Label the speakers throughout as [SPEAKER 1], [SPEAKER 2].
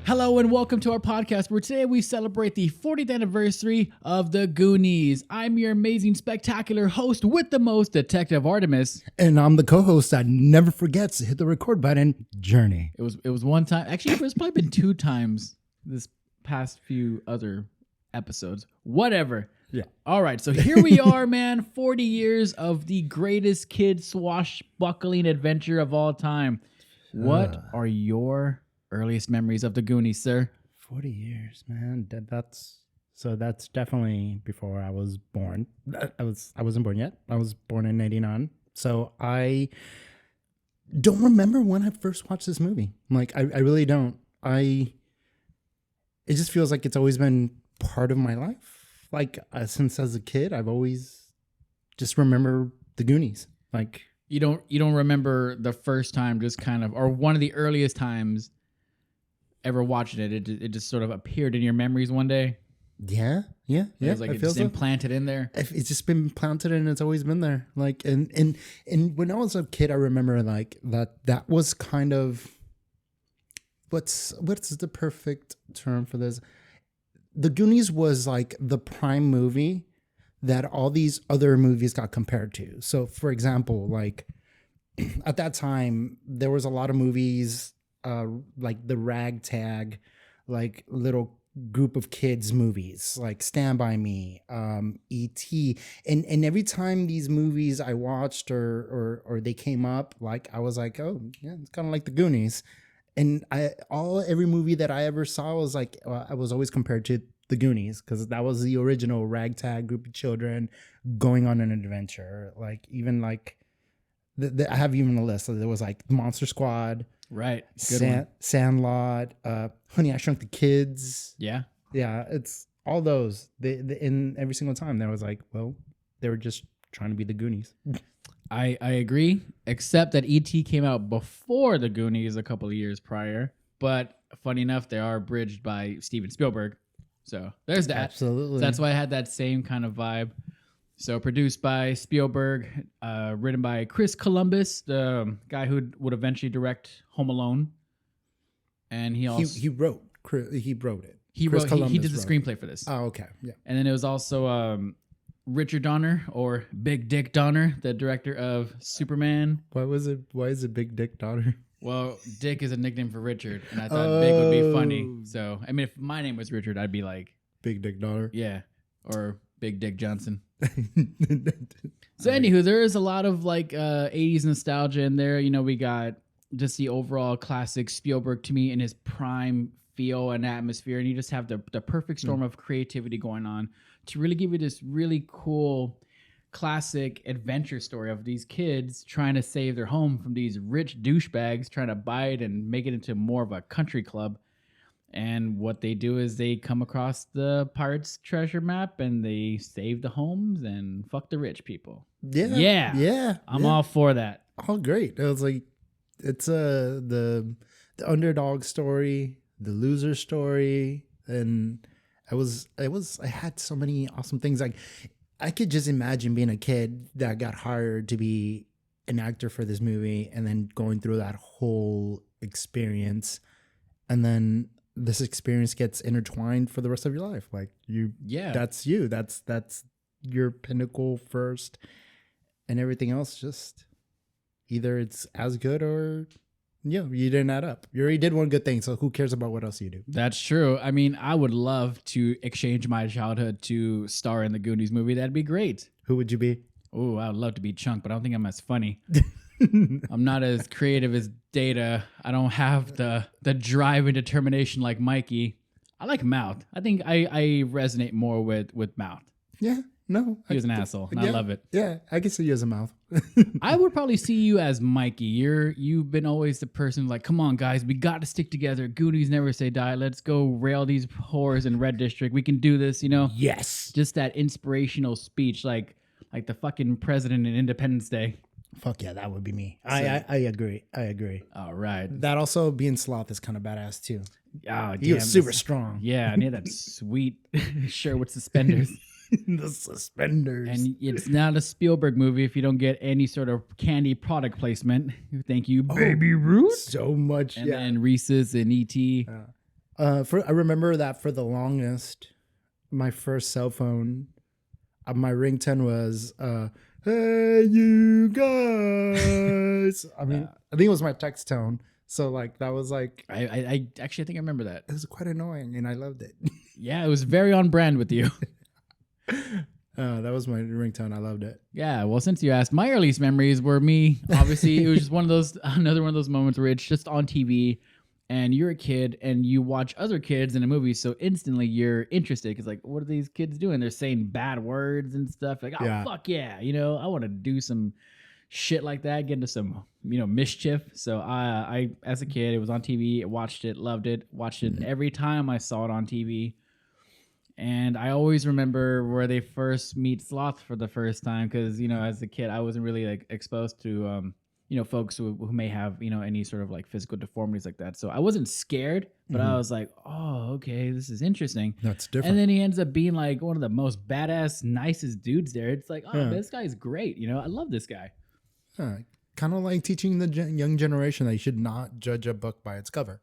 [SPEAKER 1] Hello and welcome to our podcast where today we celebrate the 40th anniversary of the Goonies. I'm your amazing, spectacular host with the most, Detective Artemis.
[SPEAKER 2] And I'm the co-host that never forgets to hit the record button, Journey.
[SPEAKER 1] It was one time. Actually, it's probably been two times this past few other episodes. Whatever.
[SPEAKER 2] Yeah.
[SPEAKER 1] All right, so here we are, man. 40 years of the greatest kid swashbuckling adventure of all time. What are your earliest memories of the Goonies, sir?
[SPEAKER 2] 40 years, man. That's definitely before I was born. I wasn't born yet. I was born in 89. So I don't remember when I first watched this movie. Like I really don't. It just feels like it's always been part of my life. Like since as a kid, I've always just remember the Goonies. Like
[SPEAKER 1] you don't remember the first time, just kind of, or one of the earliest times ever watching it. It just sort of appeared in your memories one day.
[SPEAKER 2] Yeah. It
[SPEAKER 1] was like it just implanted in there.
[SPEAKER 2] It's just been planted and it's always been there. Like and when I was a kid, I remember like that was kind of what's the perfect term for this? The Goonies was like the prime movie that all these other movies got compared to. So for example, like at that time, there was a lot of movies like the ragtag, like little group of kids movies, like Stand By Me, E.T. And every time these movies I watched or they came up, like I was like, oh yeah, it's kind of like the Goonies. And every movie that I ever saw was like, I was always compared to the Goonies because that was the original ragtag group of children going on an adventure. Like even like I have even a list. So there was like Monster Squad,
[SPEAKER 1] right?
[SPEAKER 2] Sandlot, Honey, I Shrunk the Kids.
[SPEAKER 1] Yeah.
[SPEAKER 2] It's all those. In every single time there was like, well, they were just trying to be the Goonies.
[SPEAKER 1] I agree, except that E.T. came out before the Goonies a couple of years prior. But funny enough, they are bridged by Steven Spielberg. So there's that.
[SPEAKER 2] Absolutely.
[SPEAKER 1] That's why I had that same kind of vibe. So produced by Spielberg, written by Chris Columbus, the guy who would eventually direct Home Alone. And he also...
[SPEAKER 2] He wrote it.
[SPEAKER 1] He did the screenplay for this.
[SPEAKER 2] Oh, okay. Yeah.
[SPEAKER 1] And then it was also... Richard Donner, or Big Dick Donner, the director of Superman.
[SPEAKER 2] Why is it Big Dick Donner?
[SPEAKER 1] Well, Dick is a nickname for Richard, and I thought Big would be funny. So, I mean, if my name was Richard, I'd be like...
[SPEAKER 2] Big Dick Donner?
[SPEAKER 1] Yeah, or Big Dick Johnson. So, anywho, there is a lot of, like, 80s nostalgia in there. You know, we got just the overall classic Spielberg, to me, in his prime feel and atmosphere, and you just have the perfect storm of creativity going on to really give you this really cool classic adventure story of these kids trying to save their home from these rich douchebags trying to buy it and make it into more of a country club. And what they do is they come across the pirates' treasure map and they save the homes and fuck the rich people. Yeah. I'm all for that.
[SPEAKER 2] Oh, great. It was like, it's the underdog story, the loser story, and I had so many awesome things. Like I could just imagine being a kid that got hired to be an actor for this movie and then going through that whole experience. And then this experience gets intertwined for the rest of your life. Like that's you. That's your pinnacle first, and everything else just either it's as good or you didn't add up. You already did one good thing, so who cares about what else you do? That's
[SPEAKER 1] true. I mean, I would love to exchange my childhood to star in the Goonies movie. That'd be great.
[SPEAKER 2] Who would you be?
[SPEAKER 1] Oh, I would love to be Chunk, but I don't think I'm as funny. I'm not as creative as Data. I don't have the drive and determination like Mikey. I like Mouth. I think I resonate more with Mouth.
[SPEAKER 2] Yeah. No.
[SPEAKER 1] He was an asshole, and I love it.
[SPEAKER 2] Yeah, I can see you as a Mouth.
[SPEAKER 1] I would probably see you as Mikey. You've been always the person like, come on, guys, we got to stick together. Goonies never say die. Let's go rail these whores in Red District. We can do this, you know?
[SPEAKER 2] Yes.
[SPEAKER 1] Just that inspirational speech, like the fucking president in Independence Day.
[SPEAKER 2] Fuck yeah, that would be me. I agree.
[SPEAKER 1] All right.
[SPEAKER 2] That also being Sloth is kind of badass too.
[SPEAKER 1] Oh,
[SPEAKER 2] he was super strong.
[SPEAKER 1] Yeah, I need that sweet shirt with suspenders.
[SPEAKER 2] The suspenders.
[SPEAKER 1] And it's not a Spielberg movie if you don't get any sort of candy product placement. Thank you, Baby Ruth.
[SPEAKER 2] So much,
[SPEAKER 1] and then Reese's and E.T.
[SPEAKER 2] I remember that for the longest, my first cell phone, my ringtone was "Hey you guys." I mean, I think it was my text tone. So like that was like
[SPEAKER 1] I actually think I remember that.
[SPEAKER 2] it was quite annoying, and I loved it.
[SPEAKER 1] Yeah, it was very on brand with you.
[SPEAKER 2] That was my ringtone. I loved it.
[SPEAKER 1] Yeah, well, since you asked, my earliest memories were me. Obviously, it was just another one of those moments where it's just on TV, and you're a kid and you watch other kids in a movie, so instantly you're interested because like, what are these kids doing? They're saying bad words and stuff. Like, oh
[SPEAKER 2] Yeah.
[SPEAKER 1] fuck yeah, I want to do some shit like that, get into some mischief. So I as a kid, it was on TV. I watched it, loved it, watched it every time I saw it on TV. And I always remember where they first meet Sloth for the first time because, as a kid, I wasn't really like exposed to, folks who may have, any sort of like physical deformities like that. So I wasn't scared, but I was like, oh, okay, this is interesting.
[SPEAKER 2] That's different.
[SPEAKER 1] And then he ends up being like one of the most badass, nicest dudes there. It's like, oh,
[SPEAKER 2] Yeah.
[SPEAKER 1] this guy's great. I love this guy.
[SPEAKER 2] Kind of like teaching the young generation that you should not judge a book by its cover.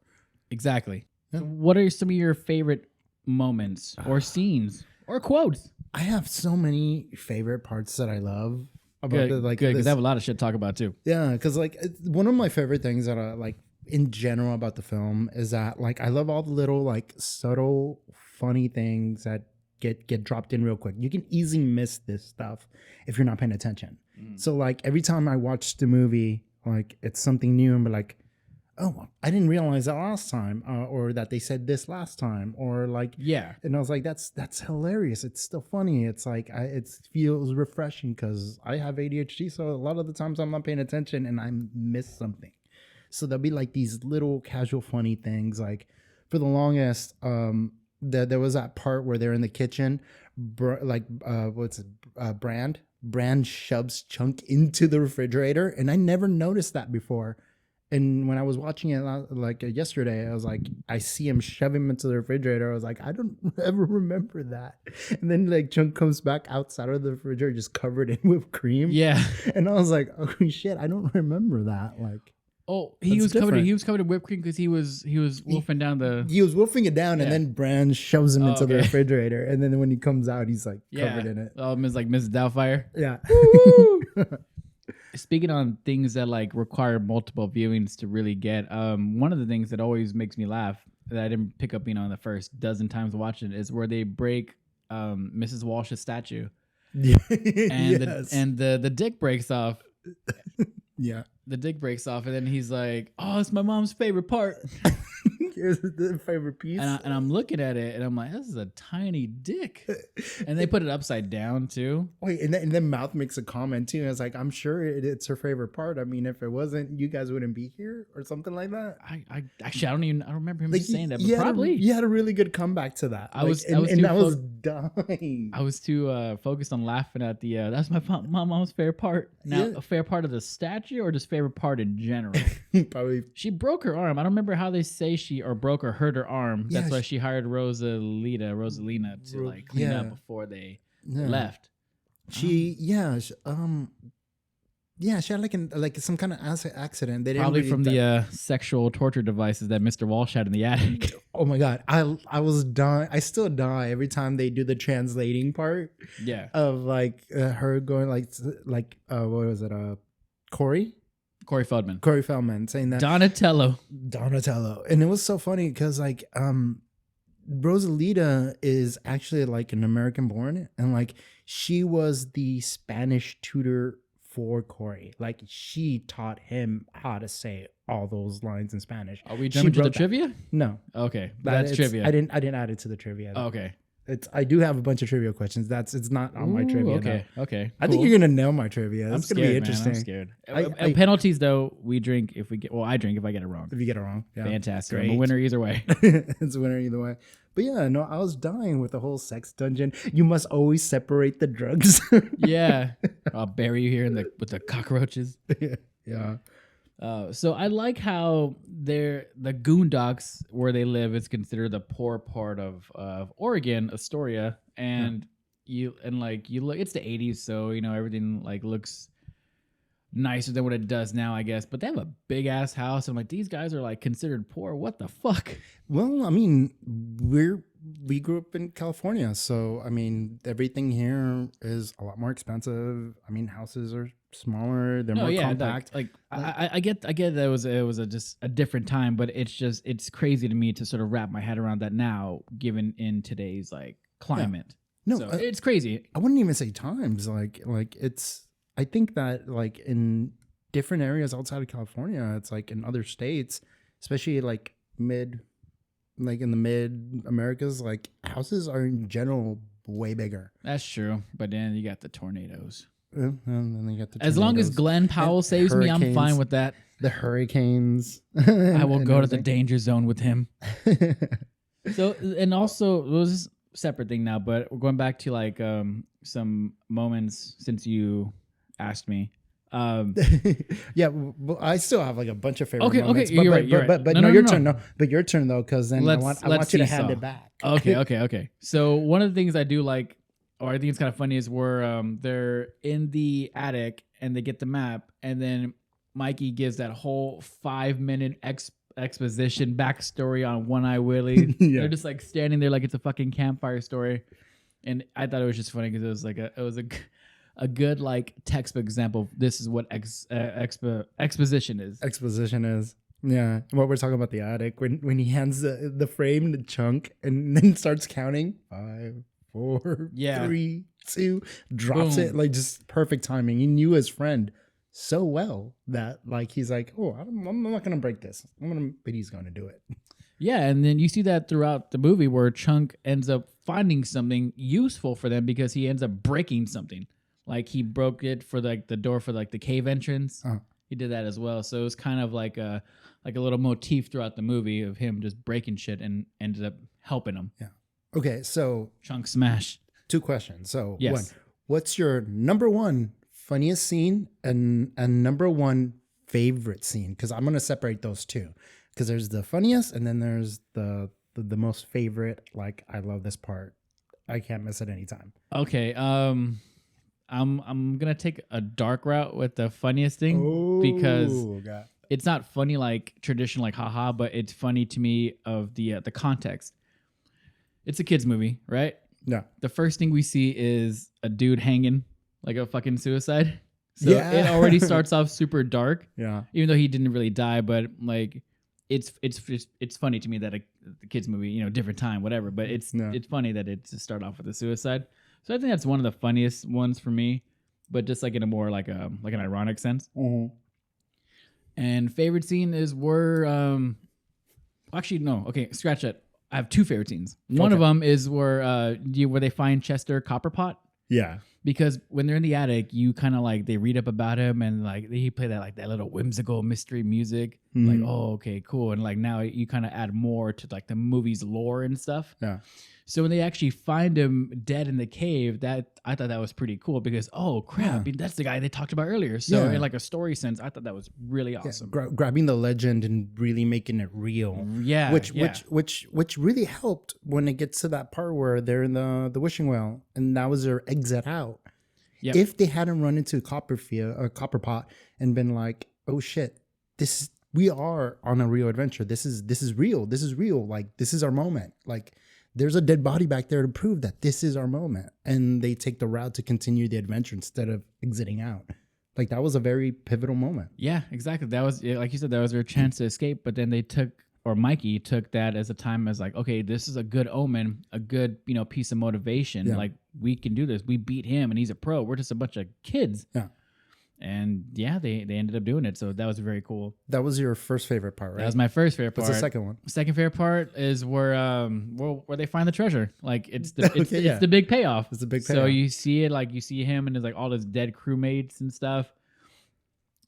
[SPEAKER 1] Exactly.
[SPEAKER 2] Yeah.
[SPEAKER 1] So what are some of your favorite moments or scenes or quotes?
[SPEAKER 2] I have so many favorite parts that I love about
[SPEAKER 1] Good,
[SPEAKER 2] the, like
[SPEAKER 1] good, because
[SPEAKER 2] this-
[SPEAKER 1] I have a lot of shit to talk about too.
[SPEAKER 2] Yeah, because like one of my favorite things that I like in general about the film is that like I love all the little like subtle funny things that get dropped in real quick. You can easily miss this stuff if you're not paying attention. So like every time I watch the movie, like it's something new and be like, oh, I didn't realize that last time, or that they said this last time, or like,
[SPEAKER 1] Yeah.
[SPEAKER 2] and I was like, that's hilarious. It's still funny. It's like it feels refreshing because I have ADHD, so a lot of the times I'm not paying attention and I miss something. So there'll be like these little casual funny things. Like for the longest, there was that part where they're in the kitchen, Brand shoves Chunk into the refrigerator, and I never noticed that before. And when I was watching it like yesterday, I was like, I see him shove him into the refrigerator. I was like, I don't ever remember that. And then like Chunk comes back outside of the refrigerator just covered in whipped cream.
[SPEAKER 1] Yeah.
[SPEAKER 2] And I was like, oh shit, I don't remember that. Like,
[SPEAKER 1] Oh, he
[SPEAKER 2] That's
[SPEAKER 1] was covered.
[SPEAKER 2] different.
[SPEAKER 1] He was covered in whipped cream because he was wolfing down the.
[SPEAKER 2] he was wolfing it down,
[SPEAKER 1] Yeah.
[SPEAKER 2] and then Brand shoves him
[SPEAKER 1] Oh,
[SPEAKER 2] into the
[SPEAKER 1] okay.
[SPEAKER 2] refrigerator. And then when he comes out, he's like
[SPEAKER 1] Yeah.
[SPEAKER 2] covered in it.
[SPEAKER 1] It's like Mrs. Doubtfire.
[SPEAKER 2] Yeah.
[SPEAKER 1] Speaking on things that like require multiple viewings to really get, one of the things that always makes me laugh that I didn't pick up, on the first dozen times watching it is where they break Mrs. Walsh's statue,
[SPEAKER 2] Yeah.
[SPEAKER 1] and
[SPEAKER 2] Yes.
[SPEAKER 1] the dick breaks off.
[SPEAKER 2] Yeah.
[SPEAKER 1] The dick breaks off, and then he's like, "Oh, it's my mom's favorite part."
[SPEAKER 2] Here's the favorite piece.
[SPEAKER 1] And I'm looking at it, and I'm like, "This is a tiny dick." And they put it upside down too.
[SPEAKER 2] Wait, and then Mouth makes a comment too. And it's like, I'm sure it's her favorite part. I mean, if it wasn't, you guys wouldn't be here or something like that.
[SPEAKER 1] I actually I don't remember him
[SPEAKER 2] Like,
[SPEAKER 1] saying that, but
[SPEAKER 2] you had
[SPEAKER 1] probably
[SPEAKER 2] you had a really good comeback to that.
[SPEAKER 1] I was
[SPEAKER 2] and
[SPEAKER 1] too
[SPEAKER 2] I was dying.
[SPEAKER 1] I was too focused on laughing at the that's my mom's favorite part. Now,
[SPEAKER 2] Yeah.
[SPEAKER 1] a favorite part of the statue or just favorite part in general?
[SPEAKER 2] Probably.
[SPEAKER 1] She broke her arm. I don't remember how they say she or broke or hurt her arm. That's
[SPEAKER 2] Yeah,
[SPEAKER 1] why she hired Rosalina to like clean
[SPEAKER 2] yeah.
[SPEAKER 1] up before they
[SPEAKER 2] Yeah.
[SPEAKER 1] left.
[SPEAKER 2] She she had like some kind of accident. They didn't
[SPEAKER 1] Probably
[SPEAKER 2] really
[SPEAKER 1] from the sexual torture devices that Mr. Walsh had in the attic.
[SPEAKER 2] Oh my god, I was dying. I still die every time they do the translating part
[SPEAKER 1] Yeah,
[SPEAKER 2] of like her going like what was it? Corey Feldman saying that
[SPEAKER 1] Donatello.
[SPEAKER 2] and it was so funny because like Rosalita is actually like an American born, and like she was the Spanish tutor for Corey. Like she taught him how to say all those lines in Spanish.
[SPEAKER 1] Are we jumping to the
[SPEAKER 2] wrote that.
[SPEAKER 1] trivia?
[SPEAKER 2] No,
[SPEAKER 1] Okay,
[SPEAKER 2] that's
[SPEAKER 1] trivia.
[SPEAKER 2] I didn't add it to the trivia.
[SPEAKER 1] Oh, okay.
[SPEAKER 2] I do have a bunch of trivia questions. It's not on my
[SPEAKER 1] Ooh,
[SPEAKER 2] trivia.
[SPEAKER 1] Okay,
[SPEAKER 2] though.
[SPEAKER 1] okay.
[SPEAKER 2] I think
[SPEAKER 1] cool.
[SPEAKER 2] you're gonna nail my trivia.
[SPEAKER 1] I'm
[SPEAKER 2] It's
[SPEAKER 1] scared,
[SPEAKER 2] gonna be
[SPEAKER 1] man.
[SPEAKER 2] interesting.
[SPEAKER 1] I'm scared.
[SPEAKER 2] I-
[SPEAKER 1] Penalties though, we drink if we get. Well, I drink if I get it wrong.
[SPEAKER 2] If you get it wrong, yeah.
[SPEAKER 1] Fantastic. I'm a
[SPEAKER 2] Great.
[SPEAKER 1] winner either way.
[SPEAKER 2] It's a winner either way. But yeah, no, I was dying with the whole sex dungeon. You must always separate the drugs.
[SPEAKER 1] Yeah, I'll bury you here with the cockroaches.
[SPEAKER 2] Yeah.
[SPEAKER 1] So I like how the Goondocks where they live is considered the poor part of Oregon, Astoria, and you look. It's the '80s, so everything like looks nicer than what it does now, I guess. But they have a big ass house. I'm like, these guys are like considered poor. What the fuck?
[SPEAKER 2] Well, I mean, we grew up in California, so I mean, everything here is a lot more expensive. I mean, houses are smaller, they're more compact.
[SPEAKER 1] I get that it was just a different time, but it's crazy to me to sort of wrap my head around that now, given in today's like climate.
[SPEAKER 2] No,
[SPEAKER 1] so it's crazy.
[SPEAKER 2] I wouldn't even say times. Like it's. I think that like in different areas outside of California, it's like in other states, especially like in the mid Americas, like houses are in general way bigger.
[SPEAKER 1] That's true, but then you got the tornadoes.
[SPEAKER 2] And then you got the
[SPEAKER 1] as long as Glenn Powell saves me, I'm fine with that.
[SPEAKER 2] The hurricanes.
[SPEAKER 1] I will go to the danger zone with him. So, and also, it was a separate thing now, but we're going back to like some moments since you asked me.
[SPEAKER 2] Yeah, well, I still have like a bunch of favorite moments.
[SPEAKER 1] Okay, you're right.
[SPEAKER 2] But no, your turn, no. But your turn though, because then I want you to hand it back.
[SPEAKER 1] Okay. So one of the things I do like, or I think it's kind of funny, is where they're in the attic and they get the map, and then Mikey gives that whole 5-minute exposition backstory on One Eye Willie.
[SPEAKER 2] Yeah.
[SPEAKER 1] They're just like standing there like it's a fucking campfire story, and I thought it was just funny because it was a good like textbook example. This is what exposition is.
[SPEAKER 2] Exposition is. Yeah. What we're talking about, the attic, when he hands the frame to Chunk and then starts counting 5, 4, 3, 2, drops
[SPEAKER 1] Boom.
[SPEAKER 2] it, like just perfect timing. He knew his friend so well that like he's like, oh, I'm not gonna break this. But he's gonna do it.
[SPEAKER 1] Yeah, and then you see that throughout the movie where Chunk ends up finding something useful for them because he ends up breaking something. Like he broke it for like the door for like the cave entrance.
[SPEAKER 2] Uh-huh.
[SPEAKER 1] He did that as well. So it was kind of like a little motif throughout the movie of him just breaking shit and ended up helping him.
[SPEAKER 2] Yeah. Okay, so
[SPEAKER 1] Chunk smash.
[SPEAKER 2] 2 questions. So
[SPEAKER 1] yes.
[SPEAKER 2] One, what's your number 1 funniest scene and number 1 favorite scene? Because I'm gonna separate those two. Because there's the funniest and then there's the most favorite. Like I love this part. I can't miss it anytime.
[SPEAKER 1] Okay. I'm gonna take a dark route with the funniest thing because
[SPEAKER 2] God.
[SPEAKER 1] It's not funny like traditional like haha, but it's funny to me of the context. It's a kids movie, right?
[SPEAKER 2] Yeah.
[SPEAKER 1] The first thing we see is a dude hanging like a fucking suicide. So
[SPEAKER 2] Yeah.
[SPEAKER 1] it already starts off super dark.
[SPEAKER 2] Yeah.
[SPEAKER 1] Even though he didn't really die, but like it's funny to me that the kids movie, different time, whatever. But it's funny that it just start off with a suicide. So I think that's one of the funniest ones for me, but just like in a more like an ironic sense.
[SPEAKER 2] Mm-hmm.
[SPEAKER 1] And favorite scene is where actually no, okay, scratch that. I have 2 favorite scenes. One of them is where they find Chester Copperpot.
[SPEAKER 2] Yeah.
[SPEAKER 1] Because when they're in the attic, you kind of like they read up about him and like he play that little whimsical mystery music.
[SPEAKER 2] Mm-hmm.
[SPEAKER 1] Like, oh, okay, cool. And like now you kind of add more to like the movie's lore and stuff.
[SPEAKER 2] Yeah.
[SPEAKER 1] So when they actually find him dead in the cave, that I thought that was pretty cool because oh crap,
[SPEAKER 2] Yeah.
[SPEAKER 1] I mean, that's the guy they talked about earlier. So
[SPEAKER 2] Yeah.
[SPEAKER 1] in like a story sense, I thought that was really awesome.
[SPEAKER 2] Yeah. Grabbing the legend and really making it real.
[SPEAKER 1] Yeah,
[SPEAKER 2] Which really helped when it gets to that part where they're in the wishing well and that was their exit out.
[SPEAKER 1] Yep.
[SPEAKER 2] If they hadn't run into Copperpot and been like, oh shit, we are on a real adventure. This is real. This is real. Like this is our moment. Like there's a dead body back there to prove that this is our moment. And they take the route to continue the adventure instead of exiting out. Like that was a very pivotal moment.
[SPEAKER 1] Yeah, exactly. That was, like you said, that was their chance to escape. But then Mikey took that as a time as like, okay, this is a good omen, a good, piece of motivation.
[SPEAKER 2] Yeah.
[SPEAKER 1] Like we can do this. We beat him and he's a pro. We're just a bunch of kids.
[SPEAKER 2] Yeah.
[SPEAKER 1] And yeah, they ended up doing it. So that was very cool.
[SPEAKER 2] That was your first favorite part, right?
[SPEAKER 1] That was my first favorite part.
[SPEAKER 2] What's the second one?
[SPEAKER 1] Second favorite part is where they find the treasure. Like it's the
[SPEAKER 2] Okay,
[SPEAKER 1] it's the big payoff.
[SPEAKER 2] It's a big
[SPEAKER 1] So
[SPEAKER 2] payoff.
[SPEAKER 1] you see it, like you see him and his like all his dead crewmates and stuff.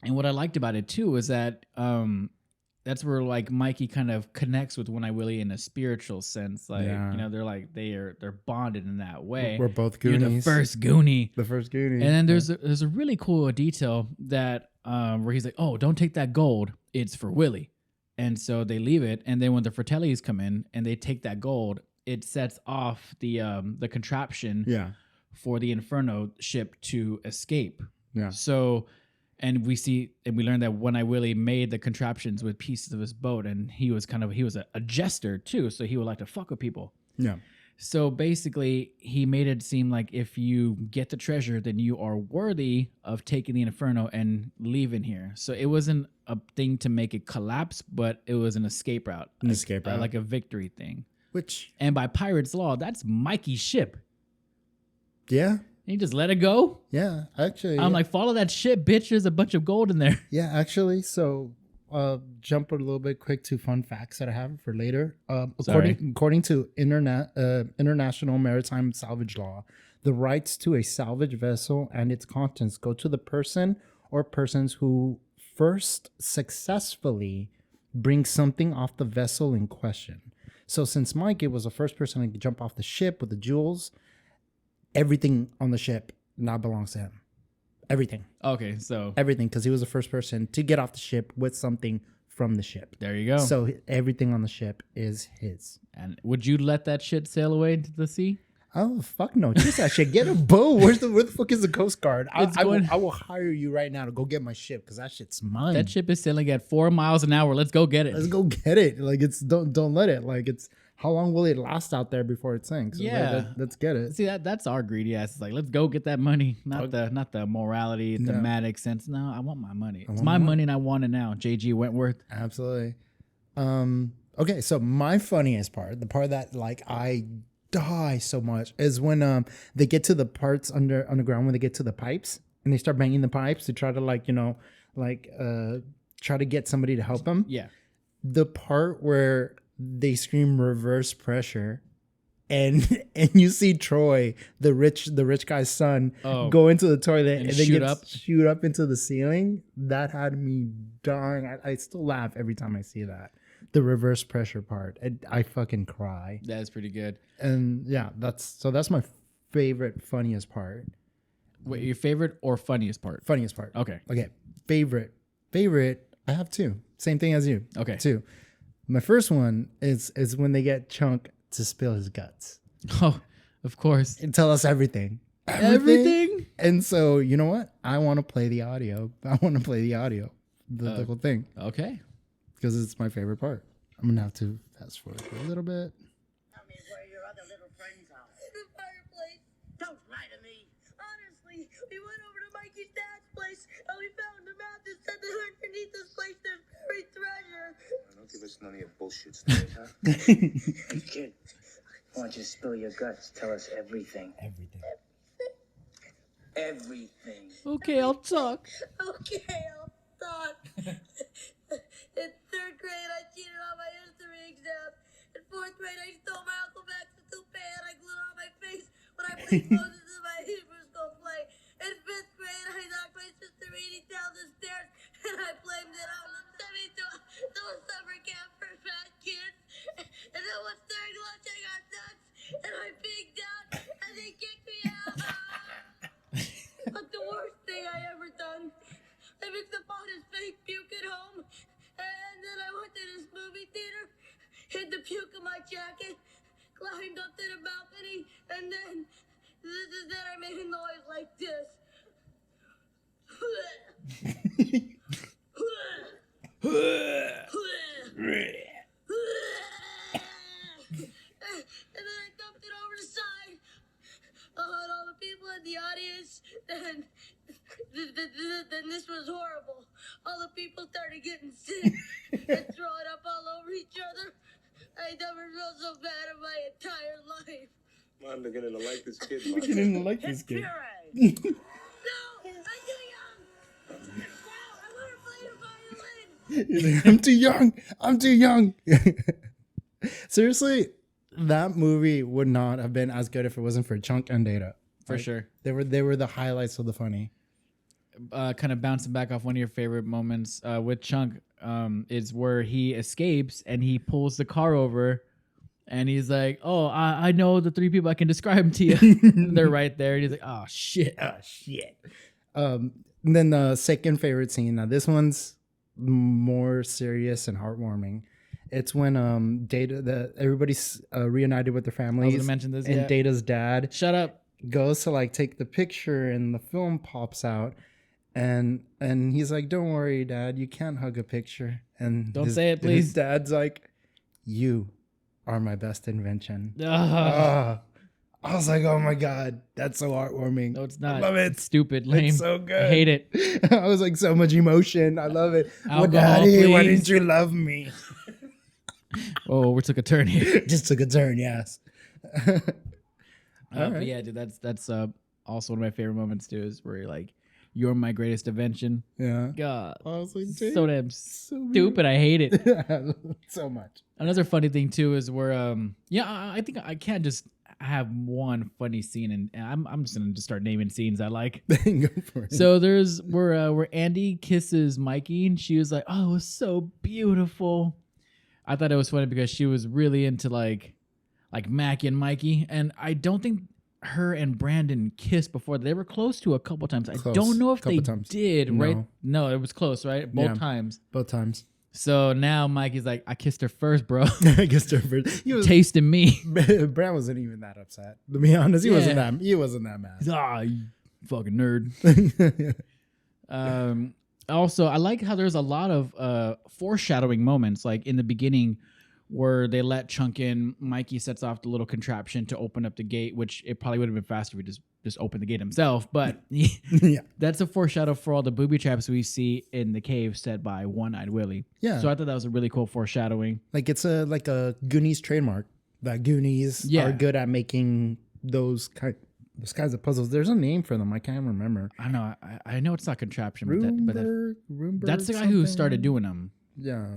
[SPEAKER 1] And what I liked about it too is that that's where like Mikey kind of connects with One Eye Willie in a spiritual sense. Like they're bonded in that way.
[SPEAKER 2] We're both
[SPEAKER 1] You're
[SPEAKER 2] Goonies.
[SPEAKER 1] the first Goonie.
[SPEAKER 2] The first Goonie.
[SPEAKER 1] And then there's a really cool detail that where he's like, oh, don't take that gold. It's for Willie. And so they leave it. And then when the Fratellis come in and they take that gold, it sets off the contraption
[SPEAKER 2] Yeah.
[SPEAKER 1] for the Inferno ship to escape.
[SPEAKER 2] Yeah.
[SPEAKER 1] So And we learned that One Eye Willie made the contraptions with pieces of his boat, and he was a jester too, so he would like to fuck with people.
[SPEAKER 2] Yeah.
[SPEAKER 1] So basically, he made it seem like if you get the treasure, then you are worthy of taking the Inferno and leaving here. So it wasn't a thing to make it collapse, but it was an escape route. Like a victory thing. And by Pirates' Law, that's Mikey's ship.
[SPEAKER 2] Yeah.
[SPEAKER 1] And he just let it go?
[SPEAKER 2] Yeah, actually.
[SPEAKER 1] I'm like, follow that ship, bitch. There's a bunch of gold in there.
[SPEAKER 2] Yeah, actually. So jump a little bit quick to fun facts that I have for later. According to international maritime salvage law, the rights to a salvage vessel and its contents go to the person or persons who first successfully bring something off the vessel in question. So since Mikey was the first person to jump off the ship with the jewels, everything on the ship now belongs to him. Everything.
[SPEAKER 1] Okay, so
[SPEAKER 2] everything, because he was the first person to get off the ship with something from the ship.
[SPEAKER 1] There you go.
[SPEAKER 2] So everything on the ship is his.
[SPEAKER 1] And would you let that shit sail away into the sea?
[SPEAKER 2] Oh, fuck no. Just that shit. Get a boat. Where the fuck is the Coast Guard? I will hire you right now to go get my ship, because that shit's mine.
[SPEAKER 1] That ship is sailing at 4 miles an hour. Let's go get it.
[SPEAKER 2] Let's go get it. Like, it's don't let it. Like, it's how long will it last out there before it sinks?
[SPEAKER 1] Yeah.
[SPEAKER 2] Let's get it.
[SPEAKER 1] See, that's our greedy ass. It's like, let's go get that money. Not the morality, thematic sense. No, I want my money. It's my money and I want it now. J.G. Wentworth.
[SPEAKER 2] Absolutely. Okay, so my funniest part, the part that like I die so much, is when they get to the parts underground, when they get to the pipes and they start banging the pipes to try to try to get somebody to help them.
[SPEAKER 1] Yeah.
[SPEAKER 2] The part where they scream reverse pressure and you see Troy, the rich guy's son, go into the toilet and then shoot up into the ceiling. That had me dying. I still laugh every time I see that. The reverse pressure part. I fucking cry.
[SPEAKER 1] That's pretty good.
[SPEAKER 2] And yeah, that's my favorite, funniest part.
[SPEAKER 1] Wait, your favorite or funniest part?
[SPEAKER 2] Funniest part.
[SPEAKER 1] Okay.
[SPEAKER 2] Favorite. I have two. Same thing as you.
[SPEAKER 1] Okay.
[SPEAKER 2] Two. My first one is when they get Chunk to spill his guts.
[SPEAKER 1] Oh, of course.
[SPEAKER 2] And tell us everything.
[SPEAKER 1] Everything?
[SPEAKER 2] And so, you know what? I want to play the audio. The whole thing.
[SPEAKER 1] Okay.
[SPEAKER 2] Because it's my favorite part. I'm going to have to fast forward for a little bit.
[SPEAKER 3] Tell me where your other little friends are.
[SPEAKER 4] In the fireplace.
[SPEAKER 3] Don't lie to me.
[SPEAKER 4] Honestly, we went over to Mikey's dad's place and we found a map that said that underneath this place there's buried treasure.
[SPEAKER 5] Don't give us none of your bullshit stories, huh?
[SPEAKER 3] Hey, kid. I want you to spill your guts. Tell us everything. Everything.
[SPEAKER 1] Okay, I'll talk.
[SPEAKER 4] Okay, I'll talk. In 3rd grade, I cheated on my history exam. In 4th grade, I stole my Uncle Max's toupee and I glued it on my face when I played Moses in my Hebrew school play. In 5th grade, I knocked my sister Edie down the stairs and I blamed it on them. Sent me to a summer camp for fat kids. And then once during lunch, I got nuts and I pigged out and they kicked me out. But the worst thing I ever done, I mixed up all his fake puke at home. And then I went to this movie theater, hid the puke in my jacket, climbed up to the balcony, and then I made a noise like this. And then I dumped it over the side. And all the people in the audience, then this was horrible. All the people started getting sick and throwing up all over each other. I never felt so bad in my entire life.
[SPEAKER 5] I'm beginning to like this kid.
[SPEAKER 2] I'm beginning to like this kid.
[SPEAKER 4] No, I'm too young. No, I want to play the violin.
[SPEAKER 2] I'm too young. Seriously, that movie would not have been as good if it wasn't for Chunk and Data.
[SPEAKER 1] For sure.
[SPEAKER 2] They were the highlights of the funny.
[SPEAKER 1] Kind of bouncing back off one of your favorite moments with Chunk is where he escapes and he pulls the car over and he's like, oh, I know the 3 people. I can describe them to you. They're right there. And he's like, oh, shit.
[SPEAKER 2] And then the second favorite scene. Now, this one's more serious and heartwarming. It's when everybody's reunited with their families.
[SPEAKER 1] I was gonna mention this,
[SPEAKER 2] and
[SPEAKER 1] yeah.
[SPEAKER 2] Data's dad
[SPEAKER 1] Shut up.
[SPEAKER 2] goes to like take the picture and the film pops out And he's like, "Don't worry, Dad. You can't hug a picture." And
[SPEAKER 1] Don't say it, please.
[SPEAKER 2] His dad's like, "You are my best invention."
[SPEAKER 1] Ugh.
[SPEAKER 2] Ah. I was like, "Oh my God, that's so heartwarming."
[SPEAKER 1] No, it's not.
[SPEAKER 2] I love it.
[SPEAKER 1] It's stupid, lame.
[SPEAKER 2] It's so good.
[SPEAKER 1] I hate it.
[SPEAKER 2] I was like, so much emotion. I love it. Well,
[SPEAKER 1] Alcohol,
[SPEAKER 2] Daddy, why
[SPEAKER 1] please.
[SPEAKER 2] didn't you love me?
[SPEAKER 1] Oh, we took a turn here.
[SPEAKER 2] Just took a turn, yes.
[SPEAKER 1] But yeah, dude, that's also one of my favorite moments too. Is where you're like, "You're my greatest invention."
[SPEAKER 2] Yeah.
[SPEAKER 1] God,
[SPEAKER 2] I was like,
[SPEAKER 1] so damn stupid. I hate it.
[SPEAKER 2] so much.
[SPEAKER 1] Another funny thing too is where I think I can't just have one funny scene, and I'm just gonna just start naming scenes I like.
[SPEAKER 2] Go for it.
[SPEAKER 1] So there's where Andy kisses Mikey, and she was like, "Oh, it was so beautiful." I thought it was funny because she was really into like Mackie and Mikey, and I don't think her and Brandon kissed before. They were close to a couple times. I
[SPEAKER 2] Close.
[SPEAKER 1] don't know if they
[SPEAKER 2] Couple times.
[SPEAKER 1] did,
[SPEAKER 2] No.
[SPEAKER 1] right? No, it was close, right? Both
[SPEAKER 2] Yeah.
[SPEAKER 1] times.
[SPEAKER 2] Both times.
[SPEAKER 1] So now Mikey's like, "I kissed her first, bro."
[SPEAKER 2] I guess he was,
[SPEAKER 1] Tasting me.
[SPEAKER 2] Brad wasn't even that upset. To be honest, he wasn't
[SPEAKER 1] Yeah.
[SPEAKER 2] that mad.
[SPEAKER 1] Ah, you fucking nerd. Also, I like how there's a lot of foreshadowing moments, like in the beginning where they let Chunk in. Mikey sets off the little contraption to open up the gate, which it probably would have been faster if he just opened the gate himself. But
[SPEAKER 2] Yeah.
[SPEAKER 1] that's a foreshadow for all the booby traps we see in the cave set by One-Eyed Willie.
[SPEAKER 2] Yeah.
[SPEAKER 1] So I thought that was a really cool foreshadowing.
[SPEAKER 2] Like it's a Goonies trademark. That Goonies
[SPEAKER 1] Yeah.
[SPEAKER 2] are good at making those kinds of puzzles. There's a name for them. I can't remember.
[SPEAKER 1] I know, I know it's not contraption, but
[SPEAKER 2] Roomberg
[SPEAKER 1] that's the guy who
[SPEAKER 2] something?
[SPEAKER 1] started doing them.
[SPEAKER 2] Yeah.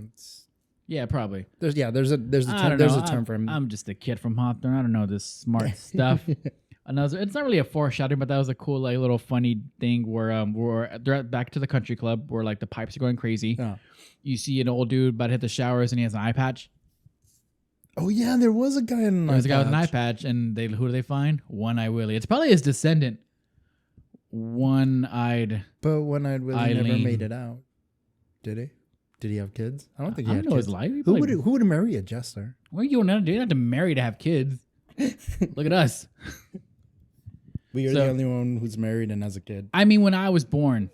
[SPEAKER 1] Yeah, probably.
[SPEAKER 2] There's a
[SPEAKER 1] I
[SPEAKER 2] term,
[SPEAKER 1] don't
[SPEAKER 2] there's
[SPEAKER 1] know.
[SPEAKER 2] a term for him.
[SPEAKER 1] I'm just a kid from Hawthorne. I don't know this smart stuff. It's not really a foreshadowing, but that was a cool, like, little funny thing where they're back to the country club where like the pipes are going crazy.
[SPEAKER 2] Yeah.
[SPEAKER 1] You see an old dude about to hit the showers and he has an eye patch.
[SPEAKER 2] Oh yeah, there was a guy in an
[SPEAKER 1] There's a guy with an eye patch, and who do they find? One-Eye Willie. It's probably his descendant. One-eyed.
[SPEAKER 2] But One-Eyed Willie never
[SPEAKER 1] Eileen.
[SPEAKER 2] mid it out. Did he? Did he have kids? I don't think he
[SPEAKER 1] I
[SPEAKER 2] had
[SPEAKER 1] don't know
[SPEAKER 2] kids.
[SPEAKER 1] his life.
[SPEAKER 2] Who would marry a jester?
[SPEAKER 1] Well, you don't have to marry to have kids. Look at us.
[SPEAKER 2] Well, you're
[SPEAKER 1] So-
[SPEAKER 2] the only one who's married and has a kid.
[SPEAKER 1] I mean, when I was born,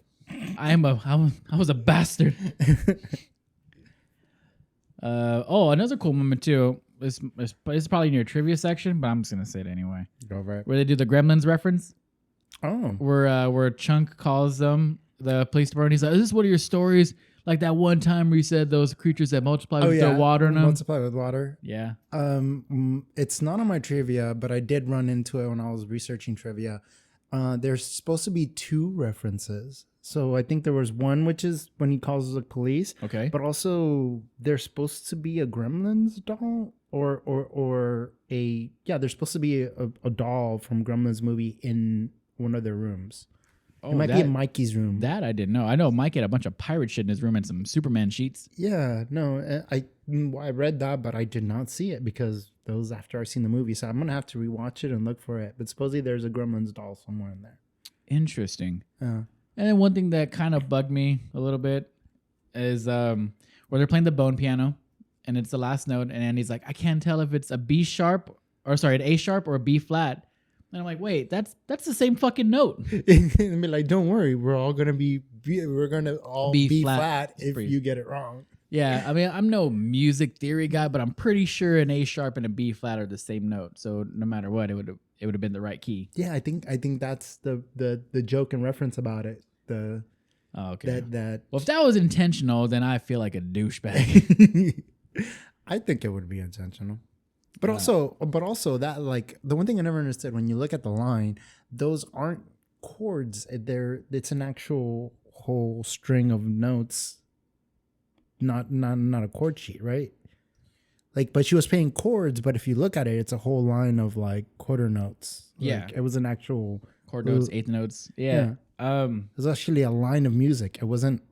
[SPEAKER 1] I was a bastard. Another cool moment too. This is probably in your trivia section, but I'm just gonna say it anyway.
[SPEAKER 2] Go right.
[SPEAKER 1] Where they do the Gremlins reference,
[SPEAKER 2] Oh.
[SPEAKER 1] where Chunk calls them the police department. He's like, "Is this one of your stories? Like that one time where you said those creatures that multiply with the water in them?"
[SPEAKER 2] Multiply with water.
[SPEAKER 1] Yeah.
[SPEAKER 2] It's not on my trivia, but I did run into it when I was researching trivia. There's supposed to be two references. So I think there was one, which is when he calls the police.
[SPEAKER 1] Okay.
[SPEAKER 2] But also there's supposed to be a Gremlins doll there's supposed to be a doll from Gremlins movie in one of their rooms.
[SPEAKER 1] Oh,
[SPEAKER 2] it might be in Mikey's room.
[SPEAKER 1] That I didn't know. I know Mike had a bunch of pirate shit in his room and some Superman sheets.
[SPEAKER 2] Yeah, no, I read that, but I did not see it because that was after I seen the movie. So I'm gonna have to rewatch it and look for it. But supposedly there's a Gremlins doll somewhere in there.
[SPEAKER 1] Interesting.
[SPEAKER 2] Yeah.
[SPEAKER 1] And then one thing that kind of bugged me a little bit is where they're playing the bone piano, and it's the last note, and Andy's like, "I can't tell if it's an A sharp or a B flat." And I'm like, "Wait, that's the same fucking note."
[SPEAKER 2] And be like, don't worry, we're all gonna be flat if
[SPEAKER 1] Pretty-
[SPEAKER 2] you get it wrong.
[SPEAKER 1] Yeah, I mean, I'm no music theory guy, but I'm pretty sure an A sharp and a B flat are the same note. So no matter what, it would have been the right key.
[SPEAKER 2] Yeah, I think that's the joke and reference about it.
[SPEAKER 1] Oh, okay.
[SPEAKER 2] That
[SPEAKER 1] Well, if that was intentional, then I feel like a douchebag.
[SPEAKER 2] I think it would be intentional. But also that, like, the one thing I never understood, when you look at the line, those aren't chords. It's an actual whole string of notes, not a chord sheet, right? Like, but she was playing chords, but if you look at it, it's a whole line of like quarter notes.
[SPEAKER 1] Yeah.
[SPEAKER 2] Like, it was an actual
[SPEAKER 1] Chord notes, eighth notes. Yeah.
[SPEAKER 2] it was actually a line of music. It wasn't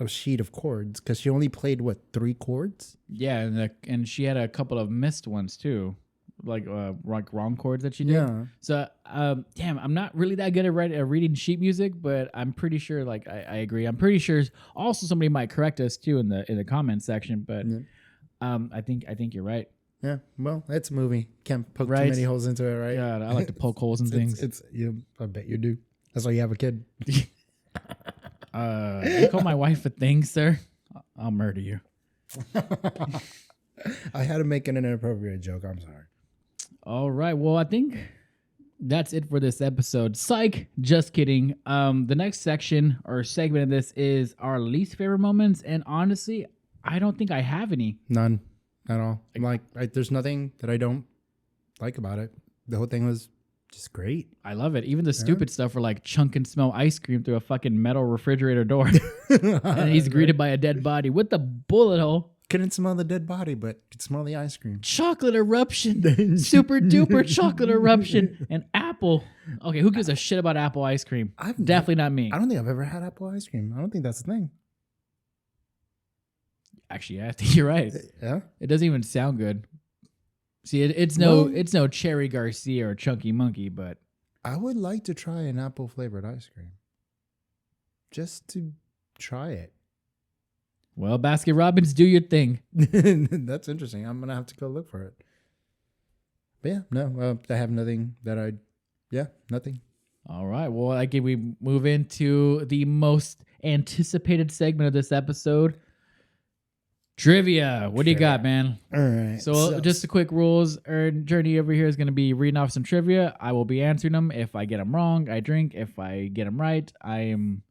[SPEAKER 2] a sheet of chords, because she only played 3 chords.
[SPEAKER 1] Yeah, and she had a couple of missed ones too, like wrong chords that she did.
[SPEAKER 2] Yeah.
[SPEAKER 1] So, damn, I'm not really that good at reading sheet music, but I'm pretty sure. Like, I agree. I'm pretty sure. Also, somebody might correct us too in the comment section, but I think you're right.
[SPEAKER 2] Yeah, well, it's a movie. Can't poke
[SPEAKER 1] Right.
[SPEAKER 2] too many holes into it, right?
[SPEAKER 1] God, I like to poke holes in things.
[SPEAKER 2] I bet you do. That's why you have a kid.
[SPEAKER 1] You call my wife a thing, sir? I'll murder you.
[SPEAKER 2] I had to make an inappropriate joke. I'm sorry.
[SPEAKER 1] All right. Well, I think that's it for this episode. Psych. Just kidding. The next section or segment of this is our least favorite moments. And honestly, I don't think I have any.
[SPEAKER 2] None at all. There's nothing that I don't like about it. The whole thing was just great.
[SPEAKER 1] I love it. Even the stupid stuff where like chunk and smell ice cream through a fucking metal refrigerator door. And he's greeted by a dead body with a bullet hole.
[SPEAKER 2] Couldn't smell the dead body, but could smell the ice cream.
[SPEAKER 1] Chocolate eruption. Super duper chocolate eruption. And apple. Okay, who gives a shit about apple ice cream? Definitely not me.
[SPEAKER 2] I don't think I've ever had apple ice cream. I don't think that's the thing.
[SPEAKER 1] Actually, I think you're right.
[SPEAKER 2] Yeah?
[SPEAKER 1] It doesn't even sound good. See, it's no Cherry Garcia or Chunky Monkey, but
[SPEAKER 2] I would like to try an apple flavored ice cream. Just to try it.
[SPEAKER 1] well, Baskin Robbins, do your thing.
[SPEAKER 2] That's interesting. I'm going to have to go look for it. But yeah, no, I have nothing that nothing.
[SPEAKER 1] All right. Well, I think we move into the most anticipated segment of this episode. Trivia. What do you got, man?
[SPEAKER 2] All right.
[SPEAKER 1] So just the quick rules. Our journey over here is going to be reading off some trivia. I will be answering them. If I get them wrong, I drink. If I get them right, I am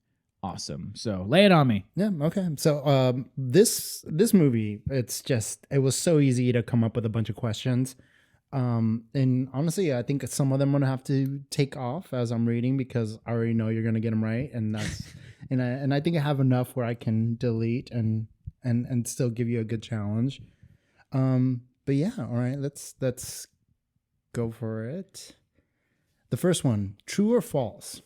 [SPEAKER 1] awesome. So lay it on me.
[SPEAKER 2] Yeah, okay. So this movie, it was so easy to come up with a bunch of questions. And honestly, I think some of them I'm gonna have to take off as I'm reading because I already know you're gonna get them right, and that's and I think I have enough where I can delete and still give you a good challenge. But yeah, all right, let's go for it. The first one, true or false?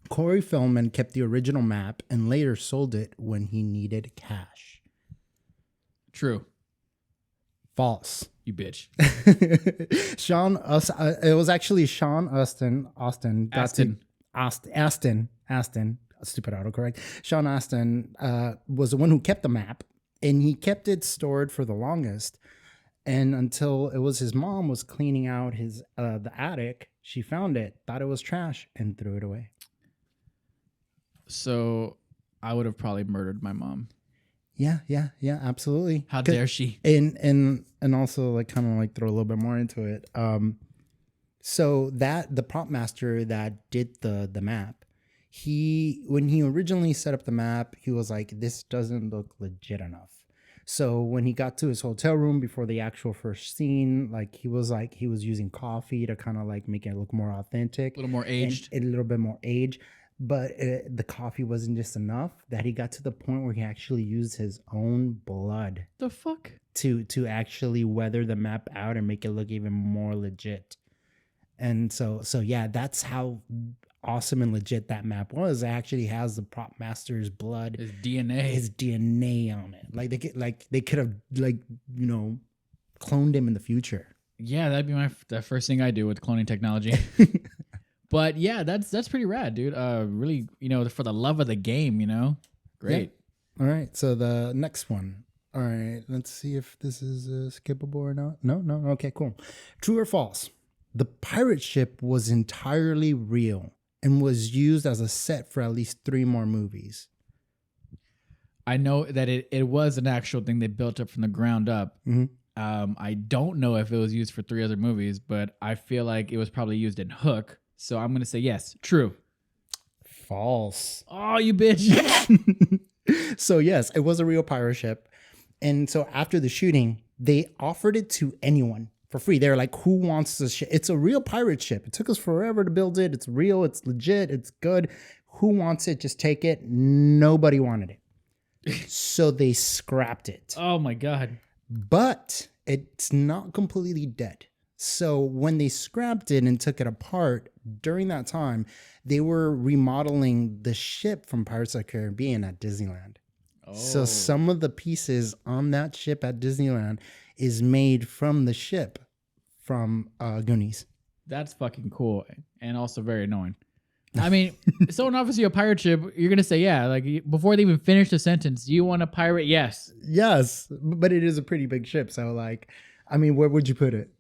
[SPEAKER 2] Corey Feldman kept the original map and later sold it when he needed cash.
[SPEAKER 1] True.
[SPEAKER 2] False.
[SPEAKER 1] You bitch.
[SPEAKER 2] It was actually Sean Astin. Stupid autocorrect. Sean Astin was the one who kept the map, and he kept it stored for the longest. And until it was his mom was cleaning out his the attic, she found it, thought it was trash, and threw it away.
[SPEAKER 1] So I would have probably murdered my mom.
[SPEAKER 2] Yeah, absolutely.
[SPEAKER 1] How dare she?
[SPEAKER 2] And also like kind of like throw a little bit more into it. So that the prop master that did the map, when he originally set up the map, he was like, this doesn't look legit enough. So when he got to his hotel room before the actual first scene, he was using coffee to kind of like make it look more authentic,
[SPEAKER 1] A little more aged.
[SPEAKER 2] and a little bit more age. But the coffee wasn't just enough, that he got to the point where he actually used his own blood
[SPEAKER 1] The fuck?
[SPEAKER 2] to actually weather the map out and make it look even more legit. And so yeah, that's how awesome and legit that map was. It actually has the prop master's blood,
[SPEAKER 1] His DNA.
[SPEAKER 2] his DNA on it. They could have cloned him in the future.
[SPEAKER 1] Yeah, that'd be the first thing I do with cloning technology. But yeah, that's pretty rad, dude. Really, for the love of the game, great.
[SPEAKER 2] Yeah. All right, so the next one. All right, let's see if this is skippable or not. No. Okay, cool. True or false? The pirate ship was entirely real and was used as a set for at least 3 more movies.
[SPEAKER 1] I know that it was an actual thing they built up from the ground up.
[SPEAKER 2] Mm-hmm.
[SPEAKER 1] I don't know if it was used for 3 other movies, but I feel like it was probably used in Hook. So I'm going to say yes. True.
[SPEAKER 2] False.
[SPEAKER 1] Oh, you bitch.
[SPEAKER 2] So yes, it was a real pirate ship. And so after the shooting, they offered it to anyone for free. They're like, who wants this ship? It's a real pirate ship. It took us forever to build it. It's real. It's legit. It's good. Who wants it? Just take it. Nobody wanted it. So they scrapped it.
[SPEAKER 1] Oh my God.
[SPEAKER 2] But it's not completely dead. So when they scrapped it and took it apart, during that time, they were remodeling the ship from Pirates of the Caribbean at Disneyland.
[SPEAKER 1] Oh.
[SPEAKER 2] So some of the pieces on that ship at Disneyland is made from the ship from Goonies.
[SPEAKER 1] That's fucking cool and also very annoying. I mean, someone offers you a pirate ship, you're going to say, yeah, like before they even finish the sentence, do you want a pirate? Yes.
[SPEAKER 2] Yes, but it is a pretty big ship. So where would you put it?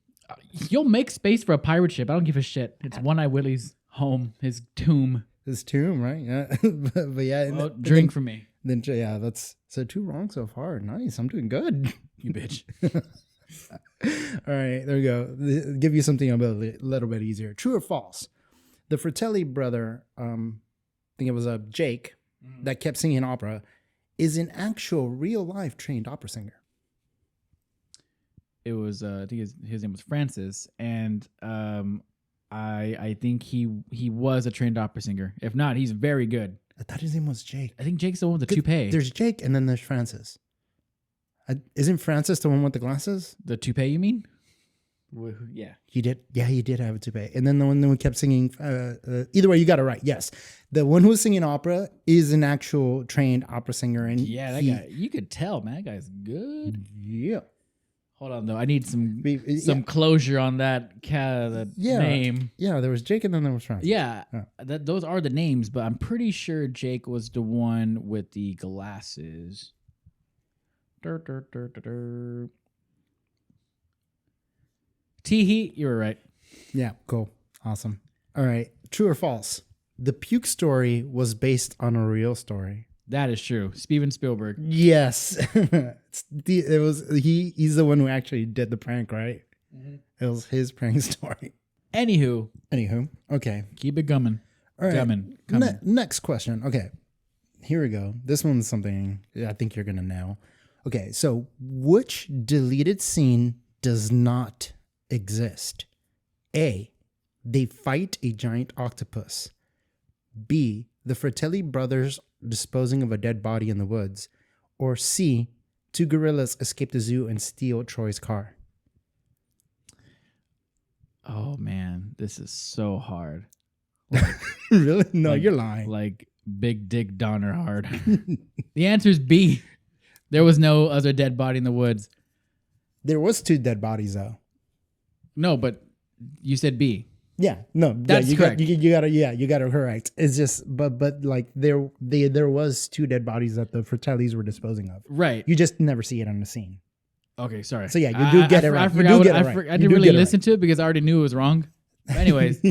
[SPEAKER 1] You'll make space for a pirate ship. I don't give a shit. It's One-Eye Willie's home, his tomb.
[SPEAKER 2] his tomb, right? Yeah, but yeah,
[SPEAKER 1] Well, drink for me,
[SPEAKER 2] then yeah, that's so 2 wrong so far. Nice, I'm doing good.
[SPEAKER 1] you bitch.
[SPEAKER 2] All right, there we go. Give you something a little bit easier. True or false? The Fratelli brother, I think it was Jake, that kept singing opera, is an actual real life trained opera singer.
[SPEAKER 1] It was I think his name was Francis, and I think he was a trained opera singer. If not, he's very good.
[SPEAKER 2] I thought his name was Jake.
[SPEAKER 1] I think Jake's the one with the toupee.
[SPEAKER 2] There's Jake, and then there's Francis. Isn't Francis the one with the glasses?
[SPEAKER 1] The toupee, you mean? Yeah.
[SPEAKER 2] He did. Yeah, he did have a toupee. And then the one who kept singing. Either way, you got it right. Yes, the one who was singing opera is an actual trained opera singer. And
[SPEAKER 1] Yeah, that guy. You could tell, man. That guy's good.
[SPEAKER 2] Yeah.
[SPEAKER 1] Hold on, though. I need some
[SPEAKER 2] Yeah.
[SPEAKER 1] closure on that name.
[SPEAKER 2] Yeah, there was Jake, and then there was Francis.
[SPEAKER 1] Yeah, those are the names, but I'm pretty sure Jake was the one with the glasses. Tee-hee, you were right.
[SPEAKER 2] Yeah. Cool. Awesome. All right. True or false? The puke story was based on a real story.
[SPEAKER 1] That is true. Steven Spielberg.
[SPEAKER 2] Yes. He's the one who actually did the prank, right? It was his prank story.
[SPEAKER 1] Anywho,
[SPEAKER 2] Okay.
[SPEAKER 1] keep it coming.
[SPEAKER 2] All right.
[SPEAKER 1] Coming.
[SPEAKER 2] Next question. Okay. Here we go. This one's something I think you're going to know. Okay. So, which deleted scene does not exist? A, they fight a giant octopus. B, the Fratelli brothers disposing of a dead body in the woods. Or C, 2 gorillas escape the zoo and steal Troy's car.
[SPEAKER 1] Oh man, this is so hard.
[SPEAKER 2] Really? No,
[SPEAKER 1] Like-
[SPEAKER 2] you're lying.
[SPEAKER 1] Like Big Dick Donner hard. The answer is B. There was no other dead body in the woods.
[SPEAKER 2] There was 2 dead bodies though.
[SPEAKER 1] No, but you said B.
[SPEAKER 2] Yeah, no,
[SPEAKER 1] That's
[SPEAKER 2] you
[SPEAKER 1] correct.
[SPEAKER 2] you got it correct. It's just, but like there was 2 dead bodies that the Fratellis were disposing of.
[SPEAKER 1] Right.
[SPEAKER 2] You just never see it on the scene.
[SPEAKER 1] Okay, sorry.
[SPEAKER 2] So yeah, you do get it right.
[SPEAKER 1] I
[SPEAKER 2] You do get it
[SPEAKER 1] I
[SPEAKER 2] right.
[SPEAKER 1] I
[SPEAKER 2] You
[SPEAKER 1] didn't
[SPEAKER 2] do
[SPEAKER 1] really
[SPEAKER 2] get it
[SPEAKER 1] listen to it because I already knew it was wrong. But anyways,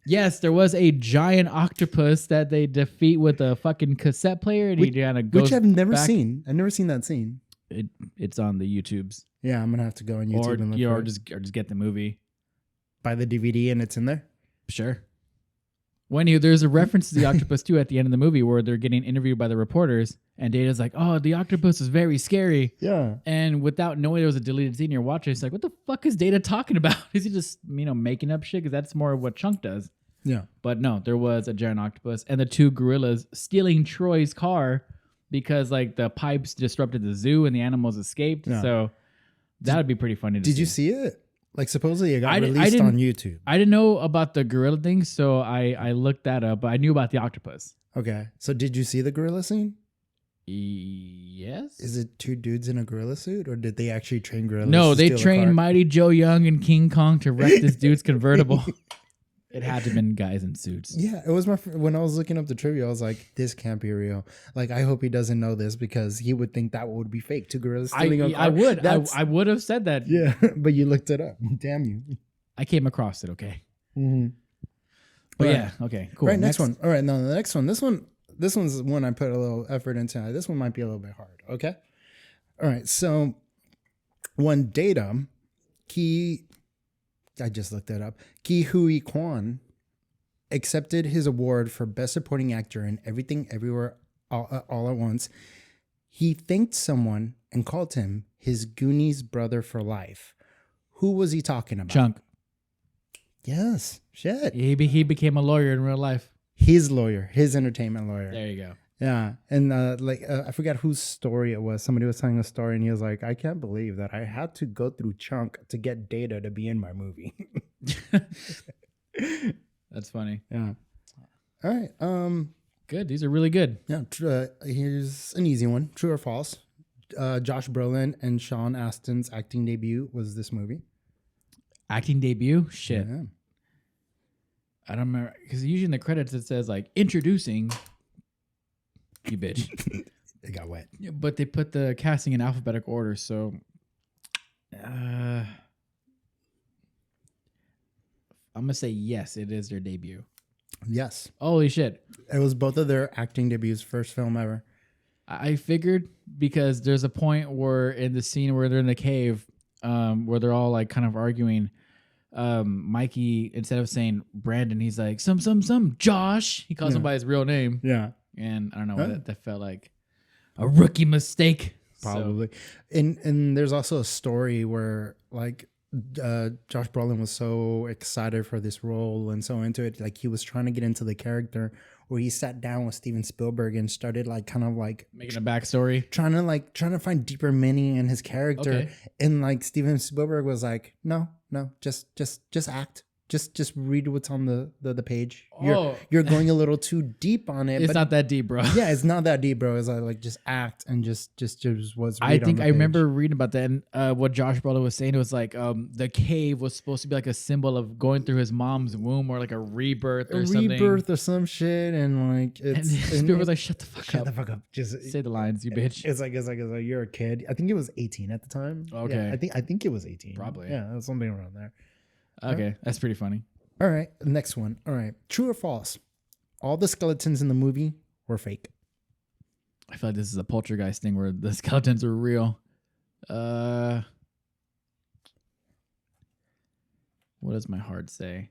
[SPEAKER 1] yes, there was a giant octopus that they defeat with a fucking cassette player, and he kind of goes.
[SPEAKER 2] Which I've never
[SPEAKER 1] back.
[SPEAKER 2] seen. I've never seen that scene.
[SPEAKER 1] It's on the YouTubes,
[SPEAKER 2] Yeah, I'm gonna have to go on YouTube
[SPEAKER 1] or
[SPEAKER 2] and look
[SPEAKER 1] you know,
[SPEAKER 2] for
[SPEAKER 1] or
[SPEAKER 2] it.
[SPEAKER 1] just get the movie.
[SPEAKER 2] Buy the DVD and it's in there.
[SPEAKER 1] Sure. When there's a reference to the octopus too at the end of the movie where they're getting interviewed by the reporters, and Data's like, "Oh, the octopus is very scary."
[SPEAKER 2] Yeah.
[SPEAKER 1] And without knowing there was a deleted scene, you're watching. It's like, what the fuck is Data talking about? Is he just making up shit? Because that's more of what Chunk does.
[SPEAKER 2] Yeah.
[SPEAKER 1] But no, there was a giant octopus and the 2 gorillas stealing Troy's car because like the pipes disrupted the zoo and the animals escaped.
[SPEAKER 2] Yeah.
[SPEAKER 1] So that would be pretty funny to see.
[SPEAKER 2] Did you see it? Like supposedly it got
[SPEAKER 1] I
[SPEAKER 2] released
[SPEAKER 1] didn't-
[SPEAKER 2] on YouTube.
[SPEAKER 1] I didn't know about the gorilla thing, so I looked that up, but I knew about the octopus.
[SPEAKER 2] Okay. So did you see the gorilla scene?
[SPEAKER 1] Yes?
[SPEAKER 2] Is it 2 dudes in a gorilla suit, or did they actually train gorillas?
[SPEAKER 1] No,
[SPEAKER 2] to
[SPEAKER 1] they
[SPEAKER 2] steal a car?
[SPEAKER 1] trained Mighty Joe Young and King Kong to wreck this dude's convertible. It had to have been guys in suits.
[SPEAKER 2] Yeah, it was when I was looking up the trivia, I was like, this can't be real. Like, I hope he doesn't know this because he would think that would be fake. 2 gorillas stealing a car.
[SPEAKER 1] I would.
[SPEAKER 2] That's-
[SPEAKER 1] I would have said that.
[SPEAKER 2] Yeah, but you looked it up. Damn you.
[SPEAKER 1] I came across it, okay?
[SPEAKER 2] Mm-hmm.
[SPEAKER 1] But
[SPEAKER 2] Right.
[SPEAKER 1] yeah, okay, cool.
[SPEAKER 2] Right, next one. All right, now the next one. This one's one I put a little effort into. This one might be a little bit hard. Okay. All right. So when Data, I just looked that up. Ki Hui Kwan accepted his award for Best Supporting Actor in Everything Everywhere All at Once. He thanked someone and called him his Goonies brother for life. Who was he talking about?
[SPEAKER 1] Chunk.
[SPEAKER 2] Yes. Shit.
[SPEAKER 1] He became a lawyer in real life.
[SPEAKER 2] His lawyer, his entertainment lawyer.
[SPEAKER 1] There you go.
[SPEAKER 2] Yeah. And I forgot whose story it was. Somebody was telling a story and he was like, I can't believe that I had to go through Chunk to get Data to be in my movie.
[SPEAKER 1] That's funny.
[SPEAKER 2] Yeah. All right.
[SPEAKER 1] Good. These are really good.
[SPEAKER 2] Yeah. Here's an easy one. True or false? Josh Brolin and Sean Astin's acting debut was this movie.
[SPEAKER 1] Acting debut? Shit.
[SPEAKER 2] Yeah.
[SPEAKER 1] I don't remember. Because usually in the credits it says like, introducing you bitch.
[SPEAKER 2] It got wet.
[SPEAKER 1] Yeah, but they put the casting in alphabetical order, so I'm gonna say yes, it is their debut.
[SPEAKER 2] Yes.
[SPEAKER 1] Holy shit.
[SPEAKER 2] It was both of their acting debuts, first film ever.
[SPEAKER 1] I figured because there's a point where in the scene where they're in the cave, where they're all like kind of arguing, Mikey, instead of saying Brandon, he's like, some, Josh. He calls him by his real name.
[SPEAKER 2] Yeah.
[SPEAKER 1] And I don't know, that felt like a rookie mistake.
[SPEAKER 2] Probably. And there's also a story where like Josh Brolin was so excited for this role and so into it, like he was trying to get into the character, where he sat down with Steven Spielberg and started like kind of like
[SPEAKER 1] Making a backstory.
[SPEAKER 2] trying to find deeper meaning in his character.
[SPEAKER 1] Okay.
[SPEAKER 2] And like Steven Spielberg was like, no, just act. Just read what's on the page. You're going a little too deep on it.
[SPEAKER 1] It's
[SPEAKER 2] but
[SPEAKER 1] not that deep, bro.
[SPEAKER 2] yeah, it's not that deep, bro. It's like just act and just what's.
[SPEAKER 1] I think I remember reading about that, and what Josh Brolin was saying, it was like the cave was supposed to be like a symbol of going through his mom's womb, or like a rebirth or something.
[SPEAKER 2] Rebirth or some shit, and like
[SPEAKER 1] And
[SPEAKER 2] it's
[SPEAKER 1] Spielberg was like, "Shut the fuck
[SPEAKER 2] shut
[SPEAKER 1] up!
[SPEAKER 2] the fuck up, just
[SPEAKER 1] Say the lines, you bitch."
[SPEAKER 2] It's like you're a kid. I think it was 18 at the time.
[SPEAKER 1] Okay.
[SPEAKER 2] Yeah, I think it was 18.
[SPEAKER 1] Probably.
[SPEAKER 2] Yeah, that's something around there.
[SPEAKER 1] Okay, that's pretty funny.
[SPEAKER 2] All right, next one. All right, true or false? All the skeletons in the movie were fake.
[SPEAKER 1] I feel like this is a poltergeist thing where the skeletons are real. What does my heart say?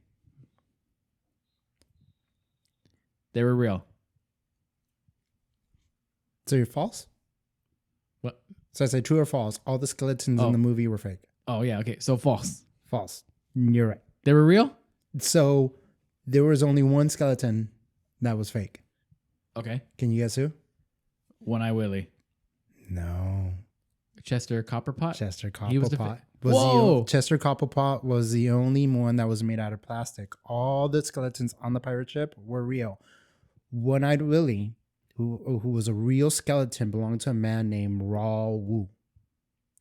[SPEAKER 1] They were real.
[SPEAKER 2] So you're false?
[SPEAKER 1] What?
[SPEAKER 2] So I say true or false? All the skeletons in the movie were fake.
[SPEAKER 1] Oh yeah, okay. So false.
[SPEAKER 2] False. You're right.
[SPEAKER 1] They were real?
[SPEAKER 2] So there was only one skeleton that was fake.
[SPEAKER 1] Okay.
[SPEAKER 2] Can you guess who?
[SPEAKER 1] One Eye Willie.
[SPEAKER 2] No.
[SPEAKER 1] Chester Copperpot?
[SPEAKER 2] Chester
[SPEAKER 1] He was the
[SPEAKER 2] Copplepot.
[SPEAKER 1] Whoa!
[SPEAKER 2] Chester Copplepot was the only one that was made out of plastic. All the skeletons on the pirate ship were real. One-Eyed Willie, who was a real skeleton, belonged to a man named Raw Wu,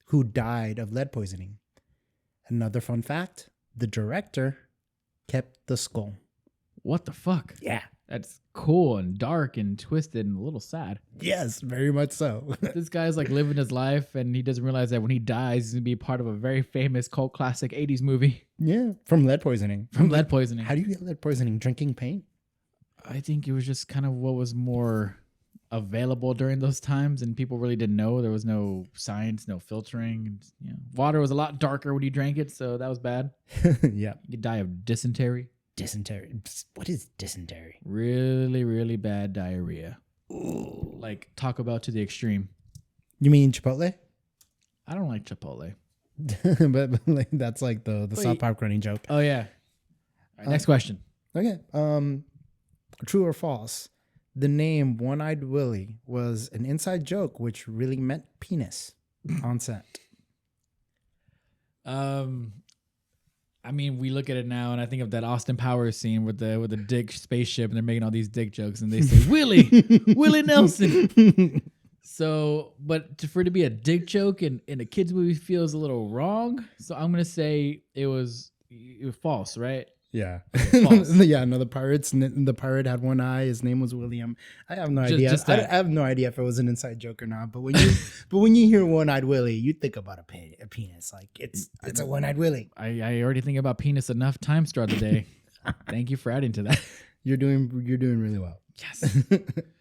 [SPEAKER 2] who died of lead poisoning. Another fun fact, the director kept the skull.
[SPEAKER 1] What the fuck?
[SPEAKER 2] Yeah.
[SPEAKER 1] That's cool and dark and twisted and a little sad.
[SPEAKER 2] Yes, very much so.
[SPEAKER 1] This guy's like living his life and he doesn't realize that when he dies, he's going to be part of a very famous cult classic 80s movie.
[SPEAKER 2] Yeah, from lead poisoning.
[SPEAKER 1] From lead poisoning.
[SPEAKER 2] How do you get lead poisoning? Drinking paint?
[SPEAKER 1] I think it was just kind of what was more available during those times, and people really didn't know. There was no science, no filtering. You know, water was a lot darker when you drank it, so that was bad.
[SPEAKER 2] Yeah.
[SPEAKER 1] You could die of dysentery.
[SPEAKER 2] Dysentery. What is dysentery?
[SPEAKER 1] Really, really bad diarrhea. Ooh. Like Taco Bell to the extreme.
[SPEAKER 2] You mean Chipotle?
[SPEAKER 1] I don't like Chipotle.
[SPEAKER 2] but like, that's like the South Park running joke.
[SPEAKER 1] Oh yeah. All right, next question.
[SPEAKER 2] Okay. True or false? The name One-Eyed Willie was an inside joke, which really meant penis on set.
[SPEAKER 1] I mean, we look at it now, and I think of that Austin Powers scene with the dick spaceship, and they're making all these dick jokes, and they say Willie Nelson. So, but for it to be a dick joke in a kids movie feels a little wrong. So I'm gonna say it was false, right?
[SPEAKER 2] Yeah.
[SPEAKER 1] False.
[SPEAKER 2] Yeah, no, the pirate had one eye. His name was William. I have no idea. I have no idea if it was an inside joke or not. But when you hear One-Eyed Willie, you think about a penis. Like it's a One-Eyed Willie.
[SPEAKER 1] I already think about penis enough times throughout the day. Thank you for adding to that.
[SPEAKER 2] You're doing really well.
[SPEAKER 1] Yes.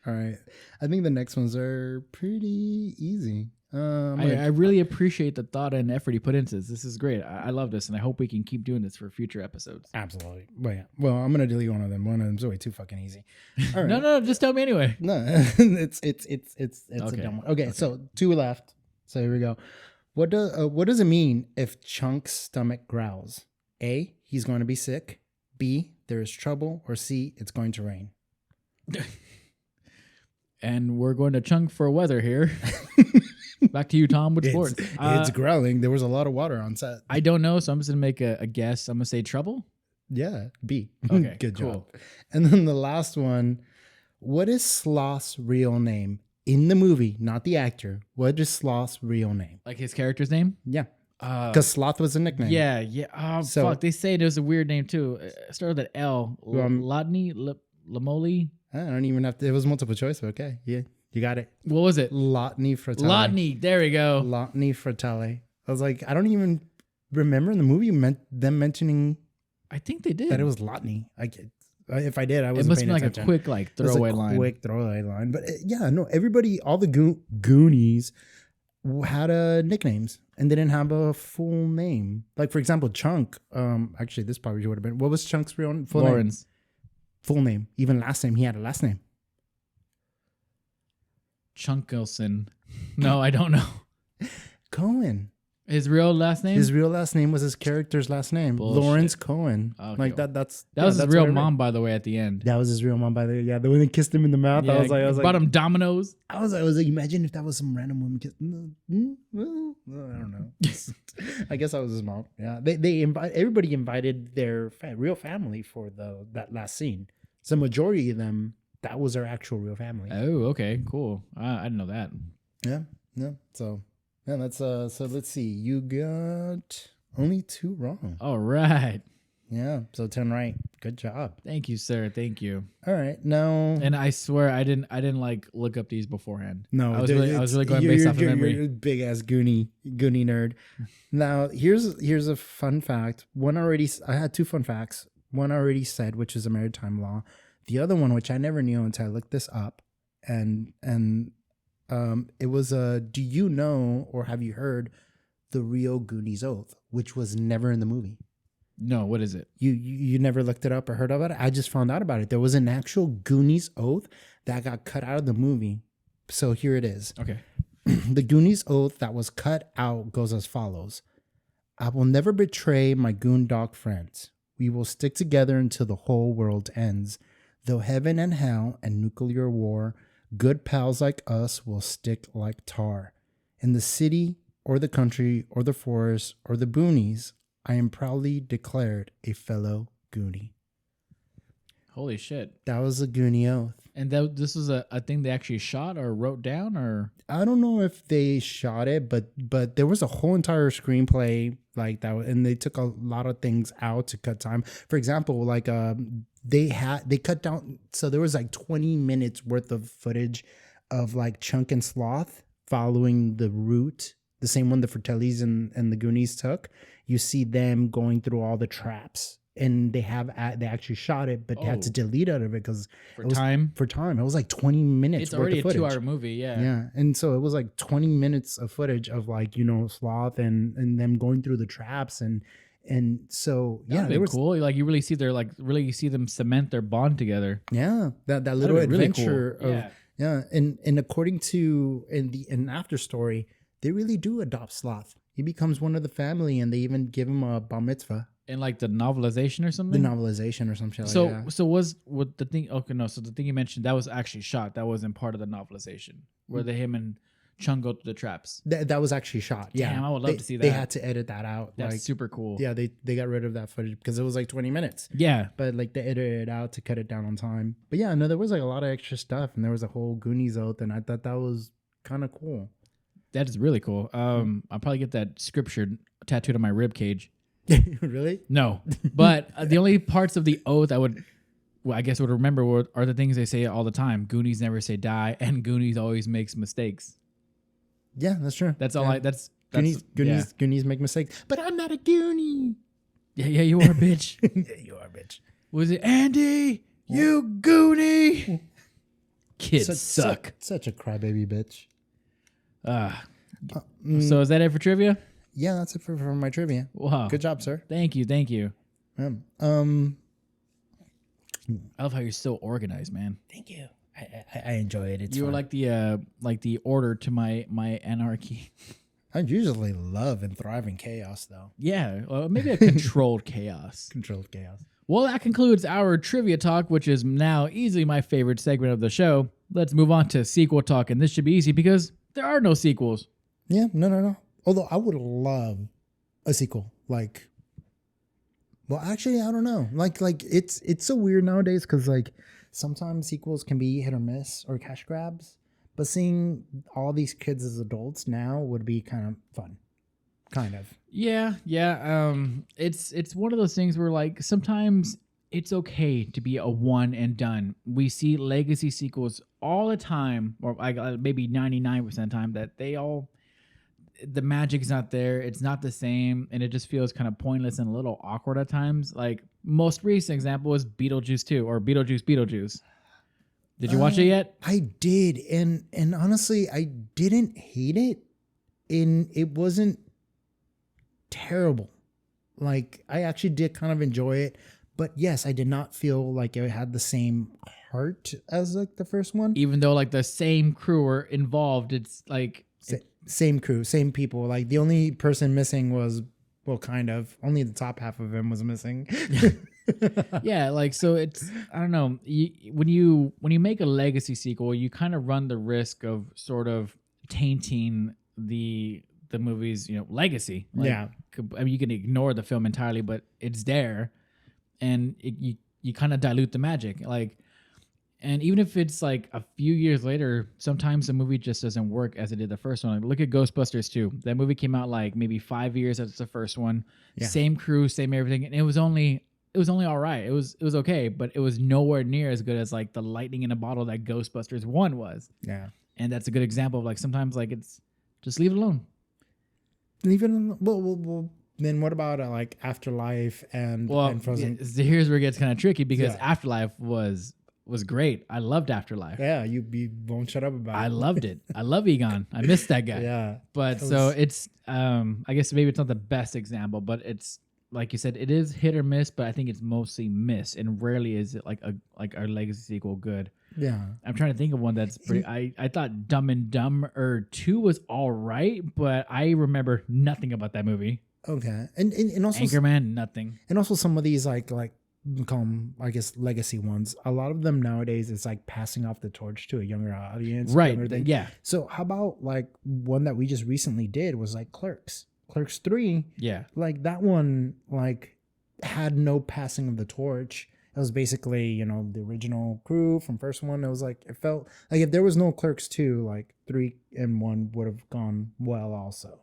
[SPEAKER 2] All right. I think the next ones are pretty easy.
[SPEAKER 1] I really appreciate the thought and effort he put into this. This is great. I love this, and I hope we can keep doing this for future episodes.
[SPEAKER 2] Absolutely. Well, yeah. Well, I'm gonna delete one of them. One of them's way too fucking easy. All right.
[SPEAKER 1] No, just tell me anyway.
[SPEAKER 2] No, it's a
[SPEAKER 1] Okay.
[SPEAKER 2] dumb one. Okay, so 2 left. So here we go. What does it mean if Chunk's stomach growls? A, he's going to be sick. B, there is trouble. Or C, it's going to rain.
[SPEAKER 1] And we're going to chunk for weather here. Back to you, Tom, with sports.
[SPEAKER 2] It's growling. There was a lot of water on set.
[SPEAKER 1] I don't know, so I'm just going to make a guess. I'm going to say trouble.
[SPEAKER 2] Yeah, B.
[SPEAKER 1] Okay,
[SPEAKER 2] Good
[SPEAKER 1] cool.
[SPEAKER 2] job. And then the last one, what is Sloth's real name? In the movie, not the actor. What is Sloth's real name?
[SPEAKER 1] Like his character's name?
[SPEAKER 2] Yeah. Because Sloth was a nickname.
[SPEAKER 1] Yeah. Oh,
[SPEAKER 2] So-
[SPEAKER 1] fuck. They say there's a weird name, too. It started with an L. Lodney? Lamoli?
[SPEAKER 2] I don't even have to. It was multiple choice. But okay. Yeah. You got it.
[SPEAKER 1] What was it?
[SPEAKER 2] Lotney Fratelli.
[SPEAKER 1] Lodney. There we go.
[SPEAKER 2] Lotney Fratelli. I was like, I don't even remember in the movie them mentioning
[SPEAKER 1] I think they did.
[SPEAKER 2] that it was Lotney. If I did, I
[SPEAKER 1] It
[SPEAKER 2] wasn't
[SPEAKER 1] must
[SPEAKER 2] paying
[SPEAKER 1] be like
[SPEAKER 2] attention.
[SPEAKER 1] a quick like
[SPEAKER 2] It was
[SPEAKER 1] throwaway
[SPEAKER 2] a
[SPEAKER 1] line.
[SPEAKER 2] quick throwaway line. But yeah, no, everybody, all the Goonies had nicknames and they didn't have a full name. Like, for example, Chunk. Actually, this probably would have been, what was Chunk's full name?
[SPEAKER 1] Lawrence.
[SPEAKER 2] Full name. Even last name. He had a last name.
[SPEAKER 1] Chunkelson. No, I don't know.
[SPEAKER 2] Cohen.
[SPEAKER 1] His real last name?
[SPEAKER 2] His real last name was his character's last name.
[SPEAKER 1] Bullshit.
[SPEAKER 2] Lawrence Cohen.
[SPEAKER 1] Okay.
[SPEAKER 2] Like that was
[SPEAKER 1] his real mom, by the way, at the end.
[SPEAKER 2] That was his real mom, by the way. Yeah, the one that kissed him in the mouth.
[SPEAKER 1] Yeah,
[SPEAKER 2] I was like,
[SPEAKER 1] brought him Domino's.
[SPEAKER 2] I was like, imagine if that was some random woman. Well, I don't know. I guess that was his mom. Yeah, everybody invited their real family for that last scene. So majority of them, that was their actual real family.
[SPEAKER 1] Oh, okay, cool. I didn't know that.
[SPEAKER 2] Yeah. So yeah, that's so let's see. You got only 2 wrong.
[SPEAKER 1] All right.
[SPEAKER 2] Yeah, so 10 right. Good job.
[SPEAKER 1] Thank you, sir. Thank you.
[SPEAKER 2] All right, now.
[SPEAKER 1] And I swear I didn't like look up these beforehand.
[SPEAKER 2] No,
[SPEAKER 1] I was really going based off of memory.
[SPEAKER 2] You're a big ass Goonie nerd. Now here's a fun fact. I had 2 fun facts. One I already said, which is a maritime law. The other one, which I never knew until I looked this up, and it was do you know or have you heard the real Goonies oath, which was never in the movie?
[SPEAKER 1] No, what is it?
[SPEAKER 2] You never looked it up or heard about it? I just found out about it. There was an actual Goonies oath that got cut out of the movie. So here it is.
[SPEAKER 1] Okay.
[SPEAKER 2] The Goonies oath that was cut out goes as follows. I will never betray my goon dog friends. We will stick together until the whole world ends. Though heaven and hell and nuclear war, good pals like us will stick like tar. In the city or the country or the forest or the boonies, I am proudly declared a fellow Goonie.
[SPEAKER 1] Holy shit.
[SPEAKER 2] That was a Goonie oath.
[SPEAKER 1] And this was a thing they actually shot or wrote down, or? I
[SPEAKER 2] don't know if they shot it, but there was a whole entire screenplay like that, and they took a lot of things out to cut time. For example, like they cut down, so there was like 20 minutes worth of footage of like Chunk and Sloth following the route, the same one the Fratellis and the Goonies took. You see them going through all the traps. And they actually shot it, but they had to delete out of it because
[SPEAKER 1] for time.
[SPEAKER 2] It was like 20 minutes.
[SPEAKER 1] It's already a
[SPEAKER 2] footage.
[SPEAKER 1] 2-hour movie, yeah.
[SPEAKER 2] Yeah, and so it was like 20 minutes of footage of like Sloth and them going through the traps and so yeah,
[SPEAKER 1] it was cool. Like you really see them cement their bond together.
[SPEAKER 2] Yeah, that little adventure
[SPEAKER 1] really cool.
[SPEAKER 2] of yeah, and according to in after story, they really do adopt Sloth. He becomes one of the family, and they even give him a bar mitzvah.
[SPEAKER 1] In like the novelization or something?
[SPEAKER 2] The novelization or some shit
[SPEAKER 1] so,
[SPEAKER 2] like that.
[SPEAKER 1] So was what the thing, okay, no, so the thing you mentioned, that was actually shot. That wasn't part of the novelization, where him and Chung go through the traps.
[SPEAKER 2] That was actually shot, yeah.
[SPEAKER 1] Damn, I would love to see that.
[SPEAKER 2] They had to edit that out.
[SPEAKER 1] That's super cool.
[SPEAKER 2] Yeah, they got rid of that footage because it was like 20 minutes.
[SPEAKER 1] Yeah.
[SPEAKER 2] But like they edited it out to cut it down on time. But yeah, no, there was like a lot of extra stuff, and there was a whole Goonies oath, and I thought that was kind of cool.
[SPEAKER 1] That is really cool. I'll probably get that scripture tattooed on my rib cage.
[SPEAKER 2] Really?
[SPEAKER 1] No, but the only parts of the oath I guess would remember are the things they say all the time. Goonies never say die, and Goonies always makes mistakes.
[SPEAKER 2] Yeah, that's true.
[SPEAKER 1] That's all. That's
[SPEAKER 2] Goonies make mistakes, but I'm not a Goonie.
[SPEAKER 1] Yeah, you are, bitch.
[SPEAKER 2] Yeah, you are, bitch. Was
[SPEAKER 1] it Andy? You Goonie? Kids suck.
[SPEAKER 2] Such a crybaby bitch.
[SPEAKER 1] So is that it for trivia?
[SPEAKER 2] Yeah, that's it for my trivia.
[SPEAKER 1] Wow.
[SPEAKER 2] Good job, sir.
[SPEAKER 1] Thank you.
[SPEAKER 2] I
[SPEAKER 1] love how you're so organized, man.
[SPEAKER 2] Thank you. I enjoy it.
[SPEAKER 1] You were like the order to my anarchy.
[SPEAKER 2] I usually love and thrive in chaos, though.
[SPEAKER 1] Yeah, well, maybe a controlled chaos.
[SPEAKER 2] Controlled chaos.
[SPEAKER 1] Well, that concludes our trivia talk, which is now easily my favorite segment of the show. Let's move on to sequel talk, and this should be easy because there are no sequels.
[SPEAKER 2] Yeah, no. Although I would love a sequel. Like, well, actually, I don't know. Like it's so weird nowadays because like sometimes sequels can be hit or miss or cash grabs. But seeing all these kids as adults now would be kind of fun. Kind of. Yeah.
[SPEAKER 1] It's one of those things where like sometimes it's okay to be a one and done. We see legacy sequels all the time, or maybe 99% of the time that the magic's not there. It's not the same, and it just feels kind of pointless and a little awkward at times. Like most recent example is Beetlejuice 2 or Beetlejuice. Did you watch it yet?
[SPEAKER 2] I did, and honestly, I didn't hate it, and it wasn't terrible. Like I actually did kind of enjoy it, but yes, I did not feel like it had the same heart as like the first one.
[SPEAKER 1] Even though like the same crew were involved, it's like
[SPEAKER 2] Same crew, same people. Like the only person missing was, well, kind of only the top half of him was missing.
[SPEAKER 1] yeah, like so it's I don't know. When you make a legacy sequel, you kind of run the risk of sort of tainting the movie's legacy. Like,
[SPEAKER 2] Yeah.
[SPEAKER 1] I mean you can ignore the film entirely, but it's there, and you kind of dilute the magic. Like, and even if it's like a few years later, sometimes the movie just doesn't work as it did the first one. Like, look at Ghostbusters 2. That movie came out like maybe 5 years after the first one.
[SPEAKER 2] Yeah.
[SPEAKER 1] Same crew, same everything, and it was only all right. It was okay, but it was nowhere near as good as like the lightning in a bottle that Ghostbusters 1 was.
[SPEAKER 2] Yeah.
[SPEAKER 1] And that's a good example of like sometimes like it's just leave it alone.
[SPEAKER 2] Even well, then what about like Afterlife and Frozen?
[SPEAKER 1] Here's where it gets kind of tricky because
[SPEAKER 2] Yeah.
[SPEAKER 1] Afterlife was great. I loved Afterlife.
[SPEAKER 2] Yeah, you won't shut up about it.
[SPEAKER 1] I loved it. I love Egon. I miss that guy.
[SPEAKER 2] Yeah.
[SPEAKER 1] But so it's I guess maybe it's not the best example, but it's like you said, it is hit or miss, but I think it's mostly miss, and rarely is it like our legacy sequel good.
[SPEAKER 2] Yeah.
[SPEAKER 1] I'm trying to think of one that's pretty. I thought Dumb and Dumber 2 was all right, but I remember nothing about that movie.
[SPEAKER 2] Okay. And also
[SPEAKER 1] Anchorman, nothing.
[SPEAKER 2] and also some of these like we call them, I guess, legacy ones. A lot of them nowadays it's like passing off the torch to a younger audience.
[SPEAKER 1] Right.
[SPEAKER 2] younger thing.
[SPEAKER 1] Yeah.
[SPEAKER 2] So how about like one that we just recently did was like Clerks. Clerks 3.
[SPEAKER 1] Yeah.
[SPEAKER 2] Like that one like had no passing of the torch. It was basically, the original crew from first one. It was like, it felt like if there was no Clerks 2, like 3 and 1 would have gone well also.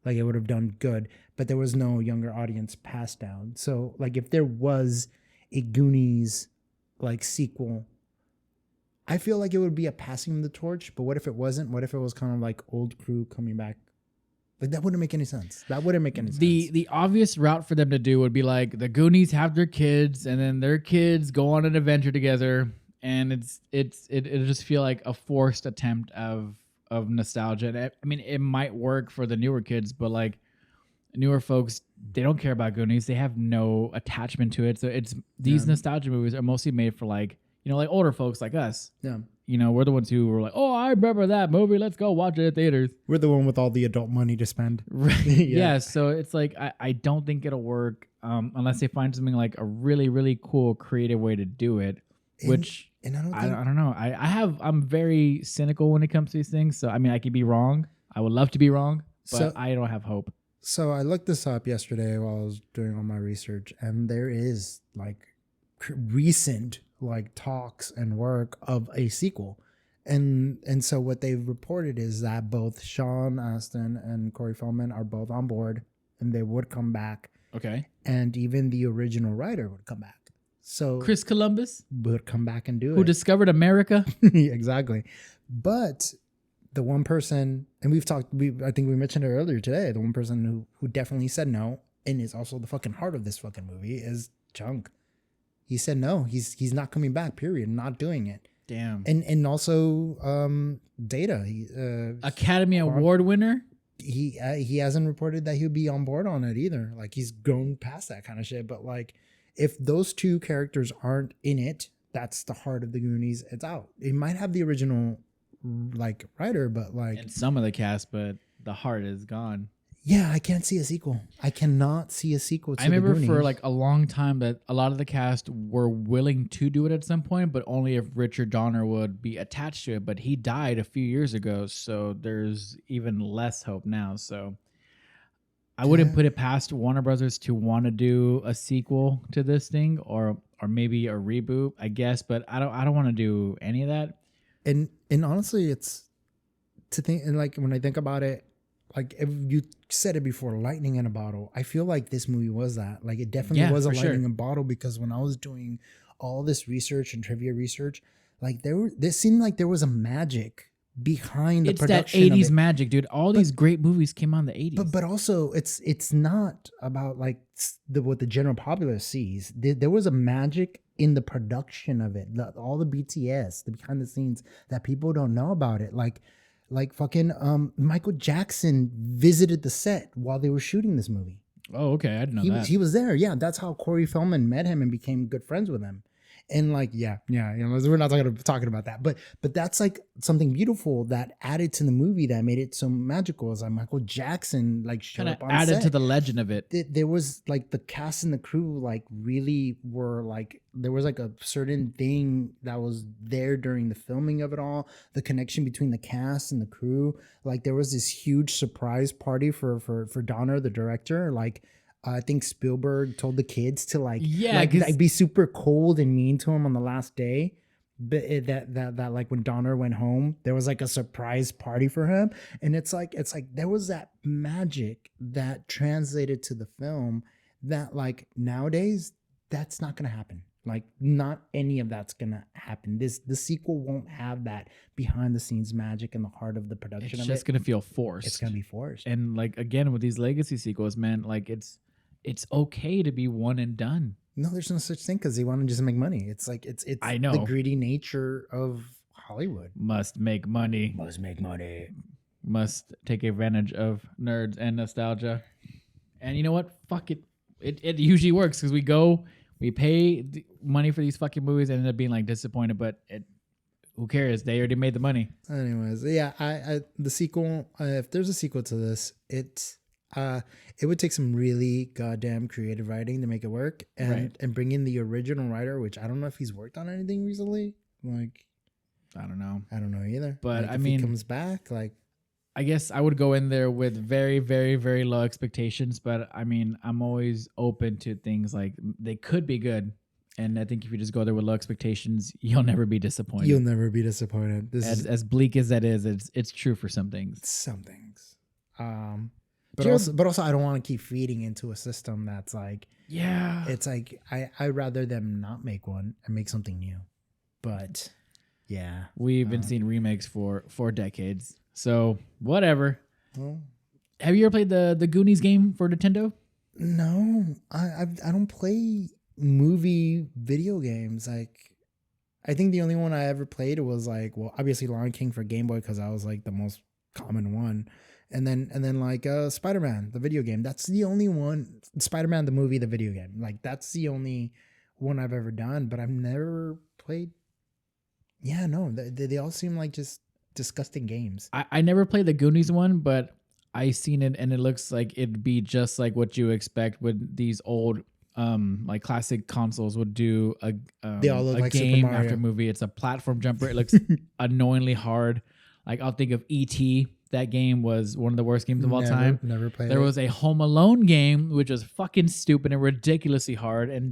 [SPEAKER 2] Like it would have done good, but there was no younger audience passed down. So like if there was a Goonies like sequel, I feel like it would be a passing of the torch, but what if it wasn't? What if it was kind of like old crew coming back? Like that wouldn't make any sense. That wouldn't make any sense.
[SPEAKER 1] The obvious route for them to do would be like the Goonies have their kids, and then their kids go on an adventure together, and it'll just feel like a forced attempt of nostalgia. And I mean, it might work for the newer kids, but like newer folks, they don't care about Goonies. They have no attachment to it. So it's these nostalgia movies are mostly made for like like older folks like us.
[SPEAKER 2] Yeah.
[SPEAKER 1] We're the ones who were like, oh, I remember that movie. Let's go watch it at theaters.
[SPEAKER 2] We're the one with all the adult money to spend.
[SPEAKER 1] Right.
[SPEAKER 2] Yeah.
[SPEAKER 1] Yeah. So it's like, I don't think it'll work unless they find something like a really, really cool, creative way to do it, which
[SPEAKER 2] And I don't
[SPEAKER 1] I
[SPEAKER 2] think
[SPEAKER 1] don't know. I'm very cynical when it comes to these things. So, I mean, I could be wrong. I would love to be wrong, but
[SPEAKER 2] So-
[SPEAKER 1] I don't have hope.
[SPEAKER 2] So I looked this up yesterday while I was doing all my research, and there is like recent like talks and work of a sequel. And so what they've reported is that both Sean Astin and Corey Feldman are both on board, and they would come back,
[SPEAKER 1] Okay.
[SPEAKER 2] and even the original writer would come back. So
[SPEAKER 1] Chris Columbus,
[SPEAKER 2] would come back and do
[SPEAKER 1] who
[SPEAKER 2] it.
[SPEAKER 1] discovered America.
[SPEAKER 2] Exactly. But the one person, and I think we mentioned it earlier today, the one person who definitely said no, and is also the fucking heart of this fucking movie, is Chunk. He said no, he's not coming back, period, not doing it.
[SPEAKER 1] Damn.
[SPEAKER 2] And also Data,
[SPEAKER 1] Academy Award winner.
[SPEAKER 2] he hasn't reported that he'll be on board on it either. Like he's grown past that kind of shit. But like if those two characters aren't in it, that's the heart of the Goonies. It's out. It might have the original like writer, but like
[SPEAKER 1] And some of the cast, but the heart is gone.
[SPEAKER 2] yeah, I can't see a sequel. I cannot see a sequel to
[SPEAKER 1] I remember
[SPEAKER 2] the
[SPEAKER 1] for
[SPEAKER 2] Goonies.
[SPEAKER 1] like a long time that a lot of the cast were willing to do it at some point, but only if Richard Donner would be attached to it. But he died a few years ago, so there's even less hope now. So I wouldn't put it past Warner Brothers to want to do a sequel to this thing, or maybe a reboot, I guess. But I don't want to do any of that.
[SPEAKER 2] And honestly, it's to think, and like when I think about it, like if you said it before, lightning in a bottle. I feel like this movie was that. Like it definitely was a
[SPEAKER 1] for
[SPEAKER 2] lightning
[SPEAKER 1] sure.
[SPEAKER 2] in a bottle, because when I was doing all this research and trivia research, like this seemed like there was a magic behind the
[SPEAKER 1] It's that
[SPEAKER 2] production of
[SPEAKER 1] 80s
[SPEAKER 2] it.
[SPEAKER 1] magic, dude. All these great movies came out in the 80s.
[SPEAKER 2] But also it's not about like what the general populace sees. There was a magic in the production of it. All the BTS, the behind the scenes that people don't know about it. Like fucking Michael Jackson visited the set while they were shooting this movie.
[SPEAKER 1] Oh, okay. I didn't know that.
[SPEAKER 2] He was there. Yeah, that's how Corey Feldman met him and became good friends with him. And like, yeah, you know, we're not talking about that, but that's like something beautiful that added to the movie that made it so magical. Is like Michael Jackson like showed
[SPEAKER 1] Kind
[SPEAKER 2] up
[SPEAKER 1] of
[SPEAKER 2] on
[SPEAKER 1] added
[SPEAKER 2] set.
[SPEAKER 1] to the legend of it.
[SPEAKER 2] There was like the cast and the crew like really were like, there was like a certain thing that was there during the filming of it all. The connection between the cast and the crew, like there was this huge surprise party for Donner, the director. Like I think Spielberg told the kids to like be super cold and mean to him on the last day. But that like when Donner went home, there was like a surprise party for him, and it's like there was that magic that translated to the film that like nowadays that's not gonna happen. Like not any of that's gonna happen. The sequel won't have that behind the scenes magic in the heart of the production.
[SPEAKER 1] It's just gonna feel forced.
[SPEAKER 2] It's gonna be forced.
[SPEAKER 1] And like again with these legacy sequels, man, like it's okay to be one and done.
[SPEAKER 2] No, there's no such thing because they want to just make money. It's like it's
[SPEAKER 1] I know.
[SPEAKER 2] the greedy nature of Hollywood.
[SPEAKER 1] Must make money.
[SPEAKER 2] Must make money.
[SPEAKER 1] Must take advantage of nerds and nostalgia. And you know what? Fuck it. It usually works because we pay the money for these fucking movies and end up being like disappointed, but who cares? They already made the money.
[SPEAKER 2] Anyways, yeah, I the sequel. If there's a sequel to this, it would take some really goddamn creative writing to make it work, and bring in the original writer, which I don't know if he's worked on anything recently. Like,
[SPEAKER 1] I don't know.
[SPEAKER 2] I don't know either.
[SPEAKER 1] But
[SPEAKER 2] like,
[SPEAKER 1] I
[SPEAKER 2] if
[SPEAKER 1] mean,
[SPEAKER 2] he comes back, like,
[SPEAKER 1] I guess I would go in there with very, very, very low expectations. But I mean, I'm always open to things like they could be good. And I think if you just go there with low expectations, you'll never be disappointed.
[SPEAKER 2] You'll never be disappointed. This is
[SPEAKER 1] as bleak as that is, it's true for some things.
[SPEAKER 2] some things. But also, I don't want to keep feeding into a system that's like,
[SPEAKER 1] Yeah.
[SPEAKER 2] it's like I'd rather them not make one and make something new. But yeah,
[SPEAKER 1] We've been seeing remakes for decades. So whatever.
[SPEAKER 2] well,
[SPEAKER 1] Have you ever played the Goonies game for Nintendo?
[SPEAKER 2] no, I don't play movie video games. Like, I think the only one I ever played was like, well, obviously Lion King for Game Boy because I was like the most common one, and then like Spider-Man the video game. That's the only one. Spider-Man the movie, the video game. Like that's the only one I've ever done. But I've never played. Yeah, no, they all seem like just disgusting games.
[SPEAKER 1] I never played the Goonies one, but I seen it and it looks like it'd be just like what you expect with these old like classic consoles would do
[SPEAKER 2] They all look
[SPEAKER 1] a
[SPEAKER 2] like Super
[SPEAKER 1] game
[SPEAKER 2] Mario.
[SPEAKER 1] after movie. It's a platform jumper. It looks annoyingly hard. Like I'll think of E.T. That game was one of the worst games of all time.
[SPEAKER 2] Never played.
[SPEAKER 1] There
[SPEAKER 2] it.
[SPEAKER 1] was a Home Alone game which was fucking stupid and ridiculously hard and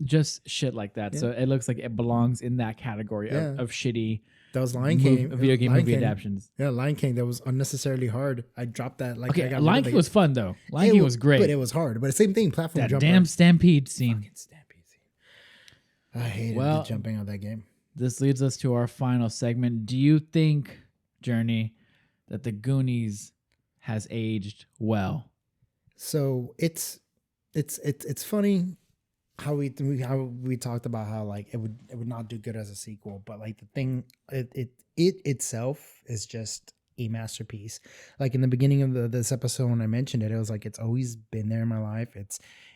[SPEAKER 1] just shit like that.
[SPEAKER 2] Yeah.
[SPEAKER 1] So it looks like it belongs in that category
[SPEAKER 2] Yeah.
[SPEAKER 1] of shitty
[SPEAKER 2] That was Lion King.
[SPEAKER 1] video game
[SPEAKER 2] Lion
[SPEAKER 1] movie
[SPEAKER 2] King.
[SPEAKER 1] adaptions.
[SPEAKER 2] Yeah, Lion King. That was unnecessarily hard. I dropped that. Like, I
[SPEAKER 1] Okay,
[SPEAKER 2] got
[SPEAKER 1] Lion
[SPEAKER 2] rid of
[SPEAKER 1] King
[SPEAKER 2] it.
[SPEAKER 1] was fun though. Lion
[SPEAKER 2] It
[SPEAKER 1] King
[SPEAKER 2] wa-
[SPEAKER 1] was great.
[SPEAKER 2] but it was hard. But the same thing. Platform
[SPEAKER 1] That
[SPEAKER 2] jumper.
[SPEAKER 1] damn stampede scene.
[SPEAKER 2] Fucking stampede scene. I hated
[SPEAKER 1] Well-
[SPEAKER 2] the jumping of that game.
[SPEAKER 1] This leads us to our final segment. Do you think, Journey, that the Goonies has aged well?
[SPEAKER 2] So it's funny how we talked about how like it would not do good as a sequel, but like the thing it itself is just a masterpiece. Like in the beginning of this episode when I mentioned it, it was like it's always been there in my life.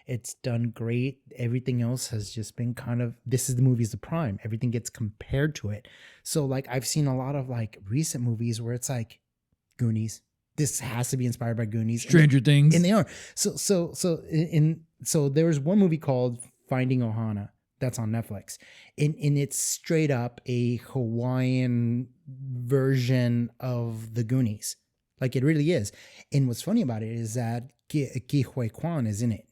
[SPEAKER 2] It's done great. Everything else has just been kind of, this is the movie's the prime. Everything gets compared to it. So like I've seen a lot of like recent movies where it's like Goonies. This has to be inspired by Goonies.
[SPEAKER 1] Stranger Things.
[SPEAKER 2] And they are. So there was one movie called Finding Ohana that's on Netflix. And it's straight up a Hawaiian version of the Goonies. Like it really is. And what's funny about it is that Ki Hoi Kwan is in it.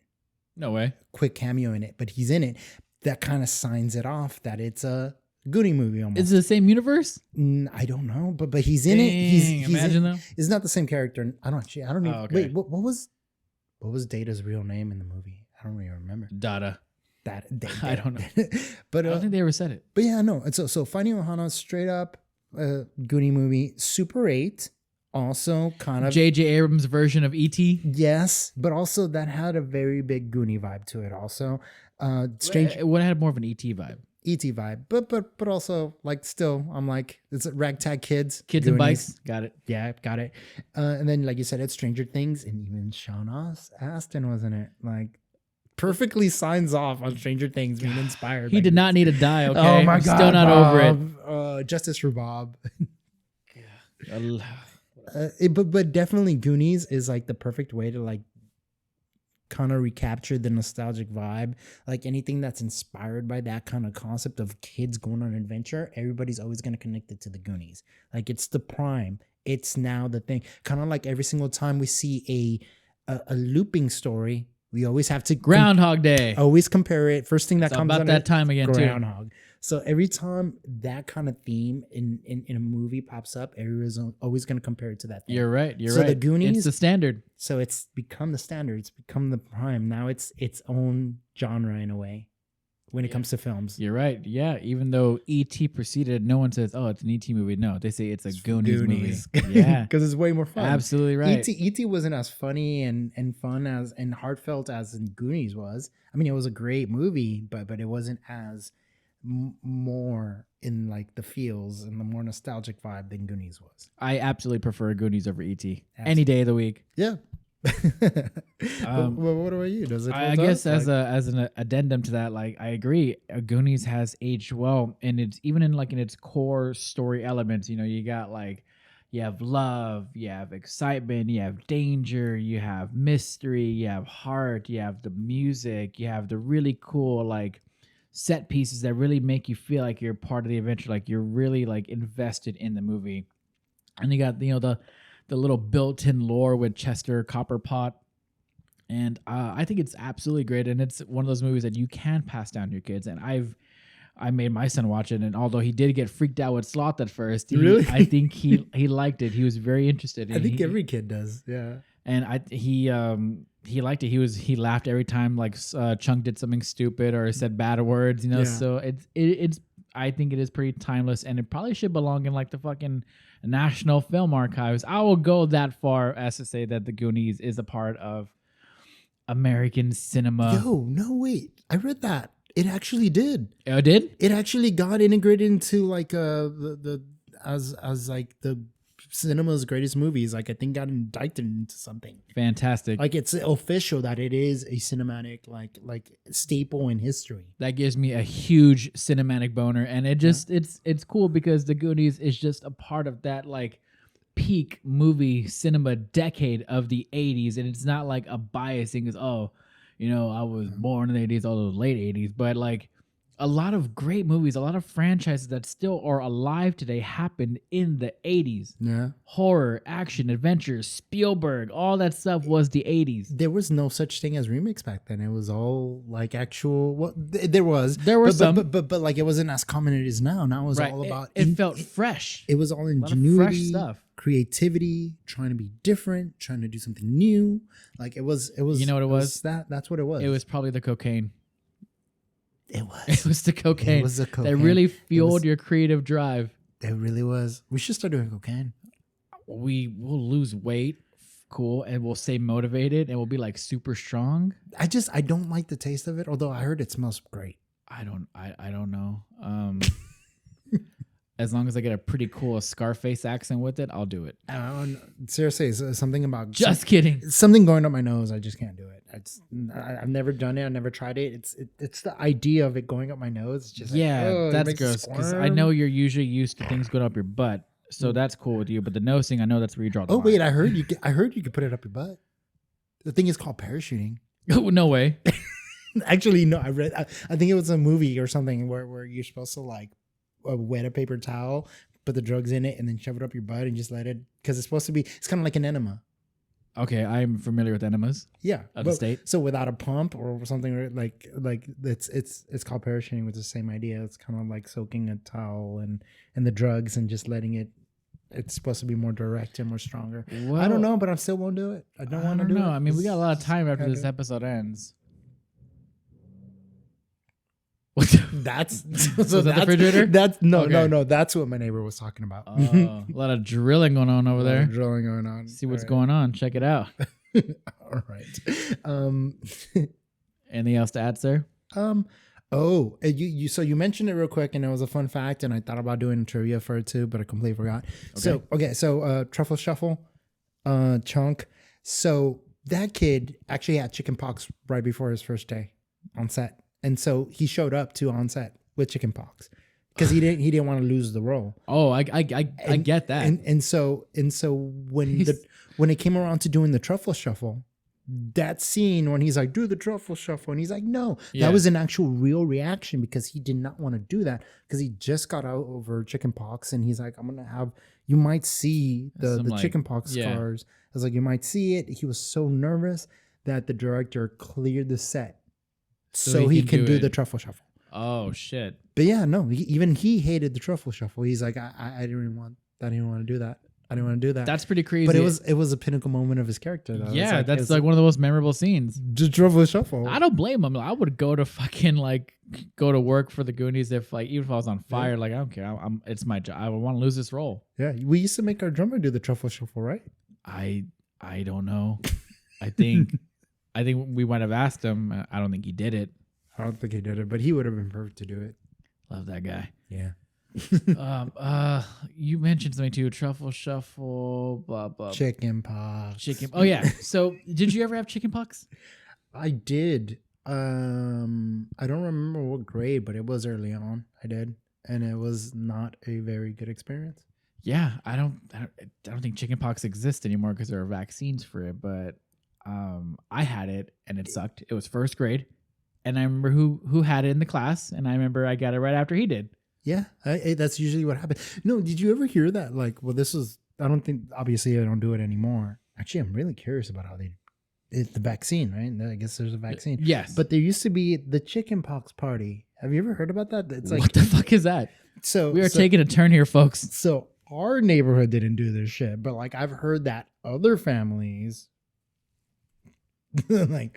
[SPEAKER 1] No way.
[SPEAKER 2] Quick cameo in it, but he's in it. That kind of signs it off that it's a Goonie movie almost.
[SPEAKER 1] Is it the same universe?
[SPEAKER 2] I don't know, but he's in it. He's
[SPEAKER 1] imagine
[SPEAKER 2] in,
[SPEAKER 1] though.
[SPEAKER 2] It's not the same character. I don't even.
[SPEAKER 1] Oh, okay.
[SPEAKER 2] Wait, what was Data's real name in the movie? I don't really remember.
[SPEAKER 1] Dada.
[SPEAKER 2] That
[SPEAKER 1] I don't know.
[SPEAKER 2] but
[SPEAKER 1] I don't think they ever said it.
[SPEAKER 2] but yeah, no. And so Finding Ohana straight up Goonie movie. Super 8, also kind of
[SPEAKER 1] J.J. Abrams' version of E.T.
[SPEAKER 2] yes, but also that had a very big Goonie vibe to it. Also, strange
[SPEAKER 1] What had more of an E.T. vibe?
[SPEAKER 2] ET vibe, but also like still, I'm like it's ragtag kids,
[SPEAKER 1] Kids and
[SPEAKER 2] Goonies.
[SPEAKER 1] bikes. Got it.
[SPEAKER 2] Yeah, got it. And then like you said, it's Stranger Things, and even Sean Astin wasn't it? Like perfectly signs off on Stranger Things being inspired.
[SPEAKER 1] He
[SPEAKER 2] by
[SPEAKER 1] did not
[SPEAKER 2] Goonies.
[SPEAKER 1] need to die, okay?
[SPEAKER 2] Oh my
[SPEAKER 1] I'm
[SPEAKER 2] god,
[SPEAKER 1] still not over it.
[SPEAKER 2] over it. Justice for Bob.
[SPEAKER 1] Al-
[SPEAKER 2] But definitely Goonies is like the perfect way to like kind of recapture the nostalgic vibe. Like anything that's inspired by that kind of concept of kids going on an adventure, everybody's always going to connect it to the Goonies. Like it's the prime. It's now the thing. Kind of like every single time we see a looping story, we always have to
[SPEAKER 1] Groundhog Day.
[SPEAKER 2] always compare it. First thing that
[SPEAKER 1] It's
[SPEAKER 2] comes
[SPEAKER 1] about
[SPEAKER 2] on
[SPEAKER 1] that
[SPEAKER 2] it,
[SPEAKER 1] time again, too.
[SPEAKER 2] Groundhog. So every time that kind of theme in a movie pops up, everyone's always going to compare it to that thing.
[SPEAKER 1] You're right. You're
[SPEAKER 2] So
[SPEAKER 1] right.
[SPEAKER 2] the Goonies-
[SPEAKER 1] It's the standard.
[SPEAKER 2] So it's become the standard. It's become the prime. Now it's its own genre in a way when it comes to films.
[SPEAKER 1] You're right. Yeah. Even though E.T. preceded, no one says, "Oh, it's an E.T. movie." No, they say it's a Goonies movie. Yeah.
[SPEAKER 2] Because it's way more fun.
[SPEAKER 1] Absolutely right.
[SPEAKER 2] E.T. wasn't as funny and fun as and heartfelt as Goonies was. I mean, it was a great movie, but it wasn't as more in like the feels and the more nostalgic vibe than Goonies was.
[SPEAKER 1] I absolutely prefer Goonies over E.T. any day of the week.
[SPEAKER 2] Yeah. What about you? Does it?
[SPEAKER 1] I
[SPEAKER 2] hold
[SPEAKER 1] guess
[SPEAKER 2] up?
[SPEAKER 1] as an addendum to that, like I agree, Goonies has aged well, and it's even in its core story elements. You know, you got like you have love, you have excitement, you have danger, you have mystery, you have heart, you have the music, you have the really cool like set pieces that really make you feel like you're part of the adventure, like you're really like invested in the movie. And you got the little built-in lore with Chester Copperpot. And I think it's absolutely great, and it's one of those movies that you can pass down to your kids. And I made my son watch it, and although he did get freaked out with Sloth at first,
[SPEAKER 2] Really?
[SPEAKER 1] I think he liked it. He was very interested.
[SPEAKER 2] I think every kid does. Yeah.
[SPEAKER 1] And he liked it. He laughed every time like Chunk did something stupid or said bad words. You know,
[SPEAKER 2] Yeah.
[SPEAKER 1] so it's I think it is pretty timeless, and it probably should belong in like the fucking National Film Archives. I will go that far as to say that the Goonies is a part of American cinema.
[SPEAKER 2] Yo, no, wait. I read that. It actually did.
[SPEAKER 1] Oh, it did?
[SPEAKER 2] It actually got integrated into like the as like the cinema's greatest movies. Like I think got indicted into something.
[SPEAKER 1] Fantastic.
[SPEAKER 2] Like it's official that it is a cinematic like staple in history.
[SPEAKER 1] That gives me a huge cinematic boner, and it just it's cool because the Goonies is just a part of that like peak movie cinema decade of the 80s, and it's not like a bias thing. Is I was born in the 80s, all those late 80s, but like a lot of great movies, a lot of franchises that still are alive today happened in the 80s.
[SPEAKER 2] Yeah.
[SPEAKER 1] Horror, action, adventure, Spielberg, all that stuff was the 80s.
[SPEAKER 2] There was no such thing as remakes back then. It was all like actual. Well, there was.
[SPEAKER 1] There were some,
[SPEAKER 2] but like it wasn't as common as it is now. Now it was
[SPEAKER 1] right.
[SPEAKER 2] all about.
[SPEAKER 1] It felt fresh.
[SPEAKER 2] It was all
[SPEAKER 1] lot of fresh
[SPEAKER 2] ingenuity,
[SPEAKER 1] stuff.
[SPEAKER 2] creativity, trying to be different, trying to do something new. Like it was.
[SPEAKER 1] You know what it was?
[SPEAKER 2] That's what it was.
[SPEAKER 1] It was probably the cocaine.
[SPEAKER 2] It was.
[SPEAKER 1] It was the cocaine.
[SPEAKER 2] It was the
[SPEAKER 1] that
[SPEAKER 2] cocaine.
[SPEAKER 1] really fueled
[SPEAKER 2] was-
[SPEAKER 1] your creative drive.
[SPEAKER 2] It really was. We should start doing cocaine.
[SPEAKER 1] We will lose weight, cool, and we'll stay motivated, and we'll be like super strong.
[SPEAKER 2] I don't like the taste of it. Although I heard it smells great.
[SPEAKER 1] I don't know. As long as I get a pretty cool Scarface accent with it, I'll do it.
[SPEAKER 2] Seriously, it's something about
[SPEAKER 1] Just kidding.
[SPEAKER 2] something going up my nose. I just can't do it. I've never done it. I've never tried it. It's the idea of it going up my nose. It's just
[SPEAKER 1] Yeah,
[SPEAKER 2] like, oh, it
[SPEAKER 1] that's
[SPEAKER 2] makes me
[SPEAKER 1] gross. Because I
[SPEAKER 2] squirm.
[SPEAKER 1] know you're usually used to things going up your butt, so that's cool with you. But the nose thing, I know that's where you draw the
[SPEAKER 2] Oh
[SPEAKER 1] line.
[SPEAKER 2] wait, I heard you could put it up your butt. The thing is called parachuting.
[SPEAKER 1] Oh, no way.
[SPEAKER 2] Actually, no. I think it was a movie or something where you're supposed to like wet a paper towel, put the drugs in it, and then shove it up your butt and just let it, because it's supposed to be. It's kind of like an enema.
[SPEAKER 1] Okay, I'm familiar with enemas.
[SPEAKER 2] Yeah,
[SPEAKER 1] Of the state.
[SPEAKER 2] So without a pump or something like it's called parachuting with the same idea. It's kind of like soaking a towel and the drugs and just letting it. It's supposed to be more direct and more stronger.
[SPEAKER 1] Well,
[SPEAKER 2] I don't know, but I still won't do it. I don't want to do it.
[SPEAKER 1] I mean, we got a lot of time after
[SPEAKER 2] Can't
[SPEAKER 1] this
[SPEAKER 2] do it.
[SPEAKER 1] episode ends.
[SPEAKER 2] That's
[SPEAKER 1] Was that the refrigerator?
[SPEAKER 2] That's no,
[SPEAKER 1] Okay.
[SPEAKER 2] no. That's what my neighbor was talking about.
[SPEAKER 1] A lot of drilling going on over
[SPEAKER 2] A lot
[SPEAKER 1] there.
[SPEAKER 2] of drilling going on.
[SPEAKER 1] See what's
[SPEAKER 2] All
[SPEAKER 1] going on. Check it out.
[SPEAKER 2] right. All right.
[SPEAKER 1] Anything else to add, sir?
[SPEAKER 2] So you mentioned it real quick, and it was a fun fact, and I thought about doing trivia for it too, but I completely forgot. So truffle shuffle, chunk. So that kid actually had chicken pox right before his first day on set, and so he showed up to on set with chicken pox because he didn't want to lose the role.
[SPEAKER 1] Oh, I get that.
[SPEAKER 2] And so when it came around to doing the truffle shuffle, that scene when he's like, do the truffle shuffle, and he's like, no, that was an actual real reaction because he did not want to do that because he just got out over chicken pox, and he's like, I'm gonna have, you might see the chicken pox scars. I was like, you might see it. He was so nervous that the director cleared the set so he can do the truffle shuffle.
[SPEAKER 1] Oh shit!
[SPEAKER 2] But yeah, no, even he hated the truffle shuffle. He's like, I didn't want to do that. I didn't want to do that.
[SPEAKER 1] That's pretty crazy.
[SPEAKER 2] But it was a pinnacle moment of his character, though.
[SPEAKER 1] Yeah, that's like one of the most memorable scenes.
[SPEAKER 2] The truffle shuffle.
[SPEAKER 1] I don't blame him. I would go to fucking go to work for the Goonies if even if I was on fire. Like I don't care. It's my job. I want to lose this role.
[SPEAKER 2] Yeah, we used to make our drummer do the truffle shuffle, right?
[SPEAKER 1] I don't know. I think we might have asked him. I don't think he did it.
[SPEAKER 2] I don't think he did it, but he would have been perfect to do it.
[SPEAKER 1] Love that guy.
[SPEAKER 2] Yeah.
[SPEAKER 1] You mentioned something too. Truffle shuffle. Blah blah.
[SPEAKER 2] Chicken pox.
[SPEAKER 1] Chicken. Oh yeah. So did you ever have chicken pox?
[SPEAKER 2] I did. I don't remember what grade, but it was early on. I did, and it was not a very good experience.
[SPEAKER 1] Yeah, I don't think chickenpox exists anymore because there are vaccines for it. But I had it and it sucked. It was first grade, and I remember who had it in the class, and I remember I got it right after he did.
[SPEAKER 2] Yeah, that's usually what happened. No, did you ever hear that? Like, well, this is. I don't think. Obviously, I don't do it anymore. Actually, I'm really curious about how it's the vaccine, right? I guess there's a vaccine.
[SPEAKER 1] Yes,
[SPEAKER 2] but there used to be the chickenpox party. Have you ever heard about that? It's like,
[SPEAKER 1] what the fuck is that?
[SPEAKER 2] So
[SPEAKER 1] we are taking a turn here, folks.
[SPEAKER 2] So our neighborhood didn't do this shit, but like I've heard that other families, more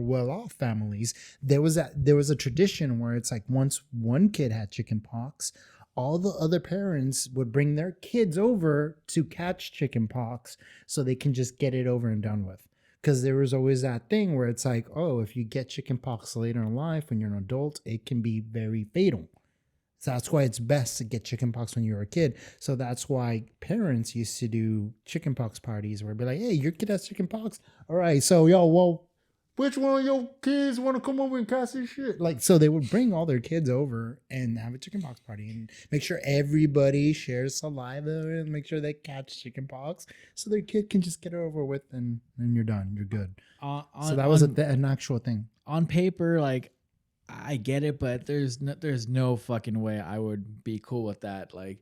[SPEAKER 2] well-off families, there was a tradition where it's like once one kid had chicken pox, all the other parents would bring their kids over to catch chicken pox so they can just get it over and done with. Because there was always that thing where it's like, oh, if you get chicken pox later in life when you're an adult, it can be very fatal. So that's why it's best to get chickenpox when you're a kid. So that's why parents used to do chickenpox parties where it'd be like, hey, your kid has chickenpox. All right, so which one of your kids want to come over and catch this shit? Like, so they would bring all their kids over and have a chickenpox party and make sure everybody shares saliva and make sure they catch chickenpox so their kid can just get it over with and you're done. You're good. So that was an actual thing.
[SPEAKER 1] On paper, like, I get it, but there's no fucking way I would be cool with that. Like,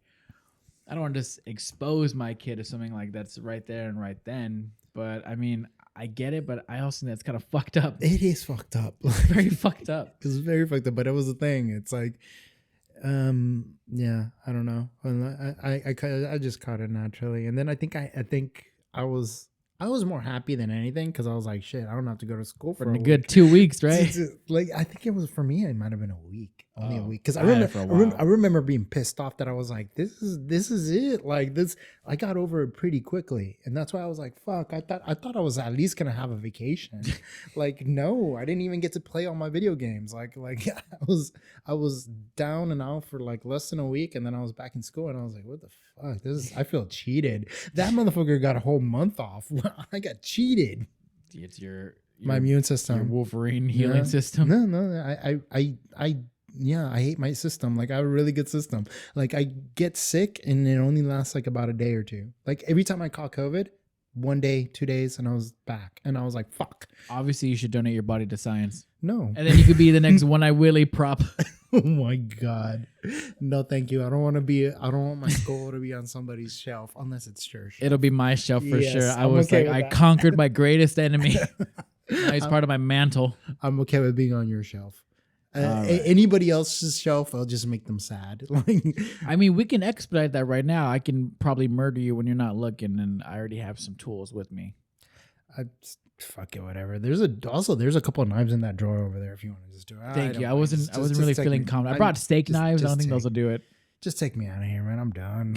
[SPEAKER 1] I don't want to just expose my kid to something like that's right there and right then. But I mean, I get it, but I also think that's kind of fucked up.
[SPEAKER 2] It is fucked up.
[SPEAKER 1] Very fucked up.
[SPEAKER 2] It's very fucked up, but it was a thing. It's like, yeah, I don't know. I just caught it naturally, and then I think I was more happy than anything because I was like, shit, I don't have to go to school for
[SPEAKER 1] a good 2 weeks, right?
[SPEAKER 2] Like, I think it was for me, it might have been a week, only a week. Because I remember being pissed off that I was like, this is it. Like this, I got over it pretty quickly, and that's why I was like, fuck. I thought I was at least gonna have a vacation. Like, no, I didn't even get to play all my video games. Like I was down and out for like less than a week, and then I was back in school, and I was like, what the fuck? I feel cheated. That motherfucker got a whole month off. I got cheated.
[SPEAKER 1] It's your
[SPEAKER 2] my immune system,
[SPEAKER 1] your Wolverine healing system.
[SPEAKER 2] No, I hate my system. Like, I have a really good system. Like, I get sick and it only lasts like about a day or two. Like, every time I caught COVID, 1 day, 2 days, and I was back. And I was like, fuck.
[SPEAKER 1] Obviously, you should donate your body to science.
[SPEAKER 2] No.
[SPEAKER 1] And then you could be the next One Eye Willie prop.
[SPEAKER 2] Oh my God. No, thank you. I don't want my skull to be on somebody's shelf unless it's church.
[SPEAKER 1] It'll be my shelf for sure.
[SPEAKER 2] I
[SPEAKER 1] conquered my greatest enemy. Now he's part of my mantle.
[SPEAKER 2] I'm okay with being on your shelf. Anybody else's shelf, I'll just make them sad.
[SPEAKER 1] I mean, we can expedite that right now. I can probably murder you when you're not looking, and I already have some tools with me.
[SPEAKER 2] fuck it, whatever. There's a couple of knives in that drawer over there if you want to just do it.
[SPEAKER 1] Thank
[SPEAKER 2] don't
[SPEAKER 1] you. I
[SPEAKER 2] mind.
[SPEAKER 1] wasn't
[SPEAKER 2] Just
[SPEAKER 1] really
[SPEAKER 2] take
[SPEAKER 1] feeling
[SPEAKER 2] me.
[SPEAKER 1] confident. I brought steak knives. I don't think those will do it.
[SPEAKER 2] Just take me out of here, man. I'm done.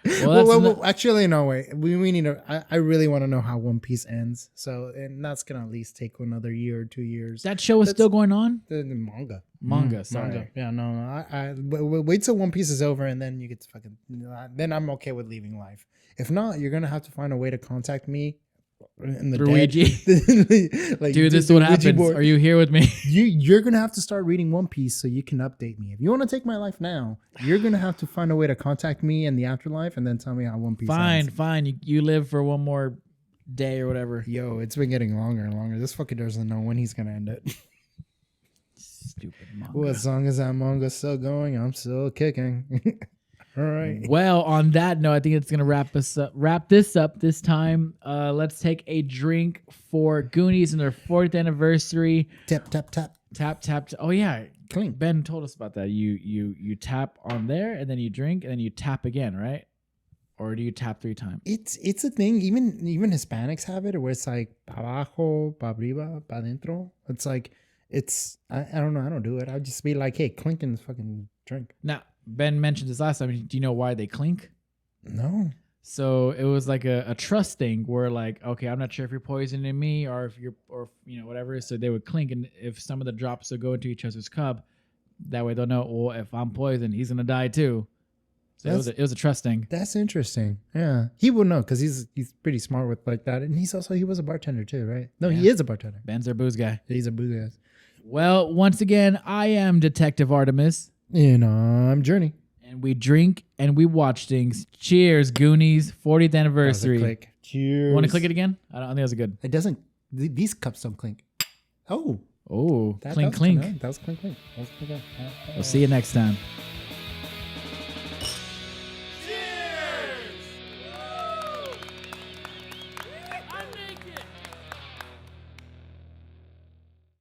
[SPEAKER 1] Well,
[SPEAKER 2] well, actually, no, wait. We need to. I really want to know how One Piece ends. So, and that's gonna at least take another year or 2 years.
[SPEAKER 1] that show is still going on.
[SPEAKER 2] The manga.
[SPEAKER 1] Manga, sorry.
[SPEAKER 2] Manga. Yeah, no. Wait till One Piece is over, and then you get to fucking. Then I'm okay with leaving life. If not, you're gonna have to find a way to contact me. In the
[SPEAKER 1] Luigi.
[SPEAKER 2] Like,
[SPEAKER 1] Dude, this is what
[SPEAKER 2] Ouija
[SPEAKER 1] happens.
[SPEAKER 2] board.
[SPEAKER 1] Are you here with me?
[SPEAKER 2] You're gonna have to start reading One Piece so you can update me. If you want to take my life now, you're gonna have to find a way to contact me in the afterlife and then tell me how One Piece ends.
[SPEAKER 1] Fine. You live for one more day or whatever.
[SPEAKER 2] Yo, it's been getting longer and longer. This fucker doesn't know when he's gonna end it.
[SPEAKER 1] Stupid manga.
[SPEAKER 2] Well, as long as that manga's still going, I'm still kicking. All right.
[SPEAKER 1] Well, on that note, I think it's gonna wrap this up this time. Let's take a drink for Goonies and their 40th anniversary.
[SPEAKER 2] Tap tap tap.
[SPEAKER 1] Tap. Oh yeah,
[SPEAKER 2] Clean.
[SPEAKER 1] Ben told us about that. You tap on there and then you drink and then you tap again, right? Or do you tap 3 times?
[SPEAKER 2] It's a thing. Even Hispanics have it, where it's like pa abajo, pa arriba, pa dentro. It's like I don't know. I don't do it. I'll just be like, hey, clink and fucking drink.
[SPEAKER 1] Now, Ben mentioned this last time. Do you know why they clink?
[SPEAKER 2] No.
[SPEAKER 1] So it was like a trust thing where like, okay, I'm not sure if you're poisoning me or if you're, or whatever. So they would clink, and if some of the drops would go into each other's cup, that way they'll know, well, if I'm poisoned, he's gonna die too. So it was a trust thing.
[SPEAKER 2] That's interesting. Yeah, he would know because he's pretty smart with like that, and he was a bartender too, right? No, he is a bartender.
[SPEAKER 1] Ben's our booze guy.
[SPEAKER 2] He's a booze guy.
[SPEAKER 1] Well, once again, I am Detective Artemis.
[SPEAKER 2] And I'm Journey.
[SPEAKER 1] And we drink and we watch things. Cheers, Goonies 40th anniversary.
[SPEAKER 2] Click. Cheers.
[SPEAKER 1] Want to click it again? I think that was good.
[SPEAKER 2] It doesn't. These cups don't clink. Oh.
[SPEAKER 1] Oh,
[SPEAKER 2] That
[SPEAKER 1] clink,
[SPEAKER 2] was
[SPEAKER 1] clink.
[SPEAKER 2] That was clink, clink. That was clink, clink.
[SPEAKER 1] We'll see you next time.